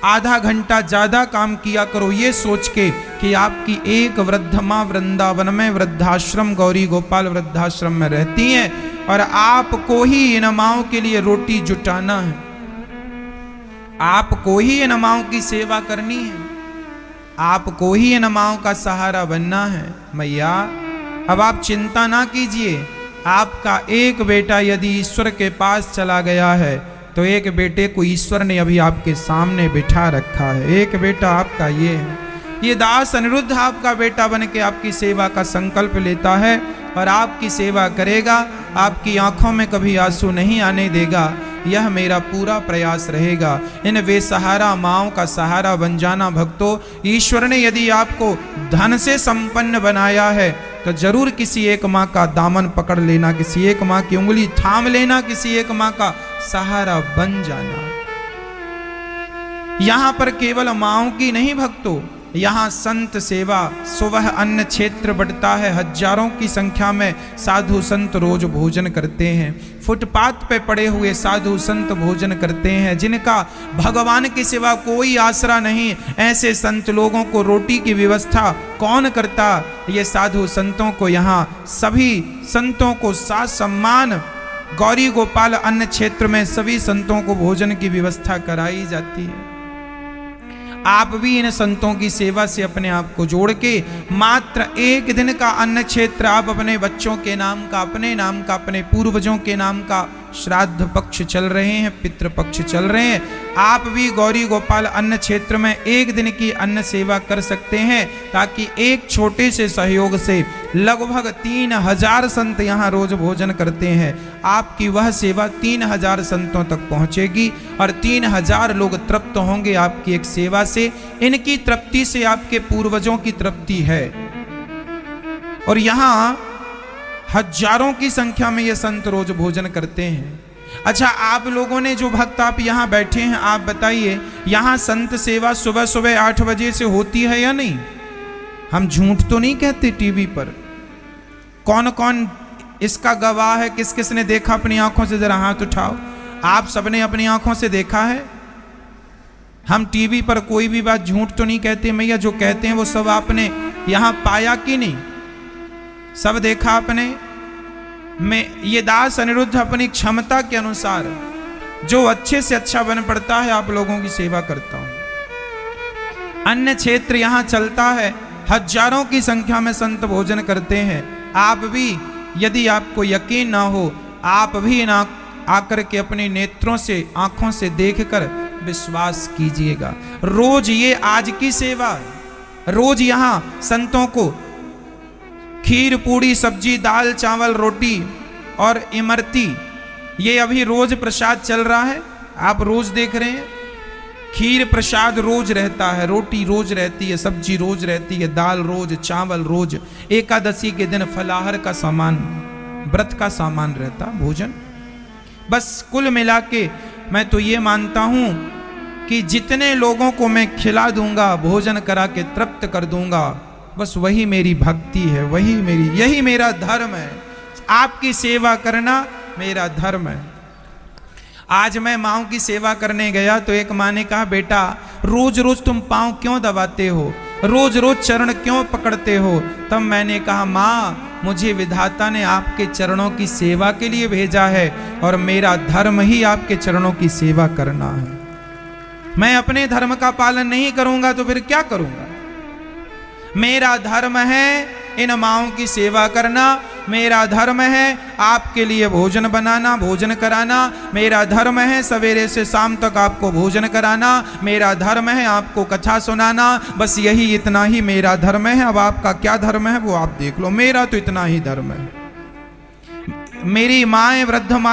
आधा घंटा ज़्यादा काम किया करो, ये सोच के कि आपकी एक वृद्ध माँ वृंदावन में वृद्धाश्रम, गौरी गोपाल वृद्धाश्रम में रहती हैं और आपको ही इन माँओं के लिए रोटी जुटाना है, आपको ही इन माँओं की सेवा करनी है, आपको ही इन माँओं का सहारा बनना है। मैया अब आप चिंता ना कीजिए। आपका एक बेटा यदि ईश्वर के पास चला गया है तो एक बेटे को ईश्वर ने अभी आपके सामने बिठा रखा है। एक बेटा आपका ये है। ये दास अनिरुद्ध आपका बेटा बन के आपकी सेवा का संकल्प लेता है और आपकी सेवा करेगा, आपकी आंखों में कभी आंसू नहीं आने देगा। यह मेरा पूरा प्रयास रहेगा। इन बेसहारा माँओं का सहारा बन जाना भक्तों। ईश्वर ने यदि आपको धन से संपन्न बनाया है तो जरूर किसी एक माँ का दामन पकड़ लेना, किसी एक माँ की उंगली थाम लेना, किसी एक माँ का सहारा बन जाना। यहां पर केवल माँओं की नहीं भक्तों, यहाँ संत सेवा, सुबह अन्न क्षेत्र बढ़ता है, हजारों की संख्या में साधु संत रोज भोजन करते हैं। फुटपाथ पे पड़े हुए साधु संत भोजन करते हैं। जिनका भगवान के सिवा कोई आसरा नहीं, ऐसे संत लोगों को रोटी की व्यवस्था कौन करता? ये साधु संतों को यहाँ सभी संतों को साथ सम्मान, गौरी गोपाल अन्न क्षेत्र में सभी संतों को भोजन की व्यवस्था कराई जाती है। आप भी इन संतों की सेवा से अपने आप को जोड़ के मात्र एक दिन का अन्न क्षेत्र आप अपने बच्चों के नाम का, अपने नाम का, अपने पूर्वजों के नाम का, श्राद्ध पक्ष चल रहे हैं, पितृ पक्ष चल रहे हैं, आप भी गौरी गोपाल अन्न क्षेत्र में एक दिन की अन्न सेवा कर सकते हैं, ताकि एक छोटे से सहयोग से लगभग 3000 संत यहाँ रोज भोजन करते हैं। आपकी वह सेवा 3000 संतों तक पहुँचेगी और 3000 लोग तृप्त होंगे आपकी एक सेवा से। इनकी तृप्ति से आपके पूर्वजों की तृप्ति है। और यहाँ हजारों की संख्या में ये संत रोज भोजन करते हैं। अच्छा, आप लोगों ने जो भक्त आप यहाँ बैठे हैं, आप बताइए, यहाँ संत सेवा सुबह सुबह 8 बजे से होती है या नहीं? हम झूठ तो नहीं कहते टीवी पर। कौन कौन इसका गवाह है? किस किस ने देखा अपनी आंखों से? जरा हाथ उठाओ। आप सबने अपनी आंखों से देखा है? हम टीवी पर कोई भी बात झूठ तो नहीं कहते मैया। जो कहते हैं वो सब आपने यहाँ पाया कि नहीं? सब देखा आपने? मैं ये दास अनिरुद्ध अपनी क्षमता के अनुसार जो अच्छे से अच्छा बन पड़ता है आप लोगों की सेवा करता हूं। अन्य क्षेत्र यहाँ चलता है, हजारों की संख्या में संत भोजन करते हैं। आप भी, यदि आपको यकीन ना हो, आप भी ना आकर के अपने नेत्रों से, आंखों से देखकर विश्वास कीजिएगा। रोज ये आज की सेवा है। रोज यहाँ संतों को खीर, पूड़ी, सब्जी, दाल, चावल, रोटी और इमरती, ये अभी रोज प्रसाद चल रहा है। आप रोज देख रहे हैं, खीर प्रसाद रोज रहता है, रोटी रोज रहती है, सब्जी रोज रहती है, दाल रोज, चावल रोज। एकादशी के दिन फलाहार का सामान, व्रत का सामान रहता भोजन। बस कुल मिला के मैं तो ये मानता हूं कि जितने लोगों को मैं खिला दूंगा, भोजन करा के तृप्त कर दूंगा, बस वही मेरी भक्ति है, वही मेरी, यही मेरा धर्म है। आपकी सेवा करना मेरा धर्म है। आज मैं माँओं की सेवा करने गया तो एक माँ ने कहा, बेटा रोज रोज तुम पाँव क्यों दबाते हो, रोज रोज चरण क्यों पकड़ते हो? तब मैंने कहा, माँ मुझे विधाता ने आपके चरणों की सेवा के लिए भेजा है और मेरा धर्म ही आपके चरणों की सेवा करना है। मैं अपने धर्म का पालन नहीं करूंगा तो फिर क्या करूंगा? मेरा धर्म है इन माँओं की सेवा करना। मेरा धर्म है आपके लिए भोजन बनाना, भोजन कराना, मेरा धर्म है सवेरे से शाम तक आपको भोजन कराना, मेरा धर्म है आपको कथा सुनाना, बस यही इतना ही मेरा धर्म है। अब आपका क्या धर्म है वो आप देख लो, मेरा तो इतना ही धर्म है। मेरी माएँ, वृद्ध माएँ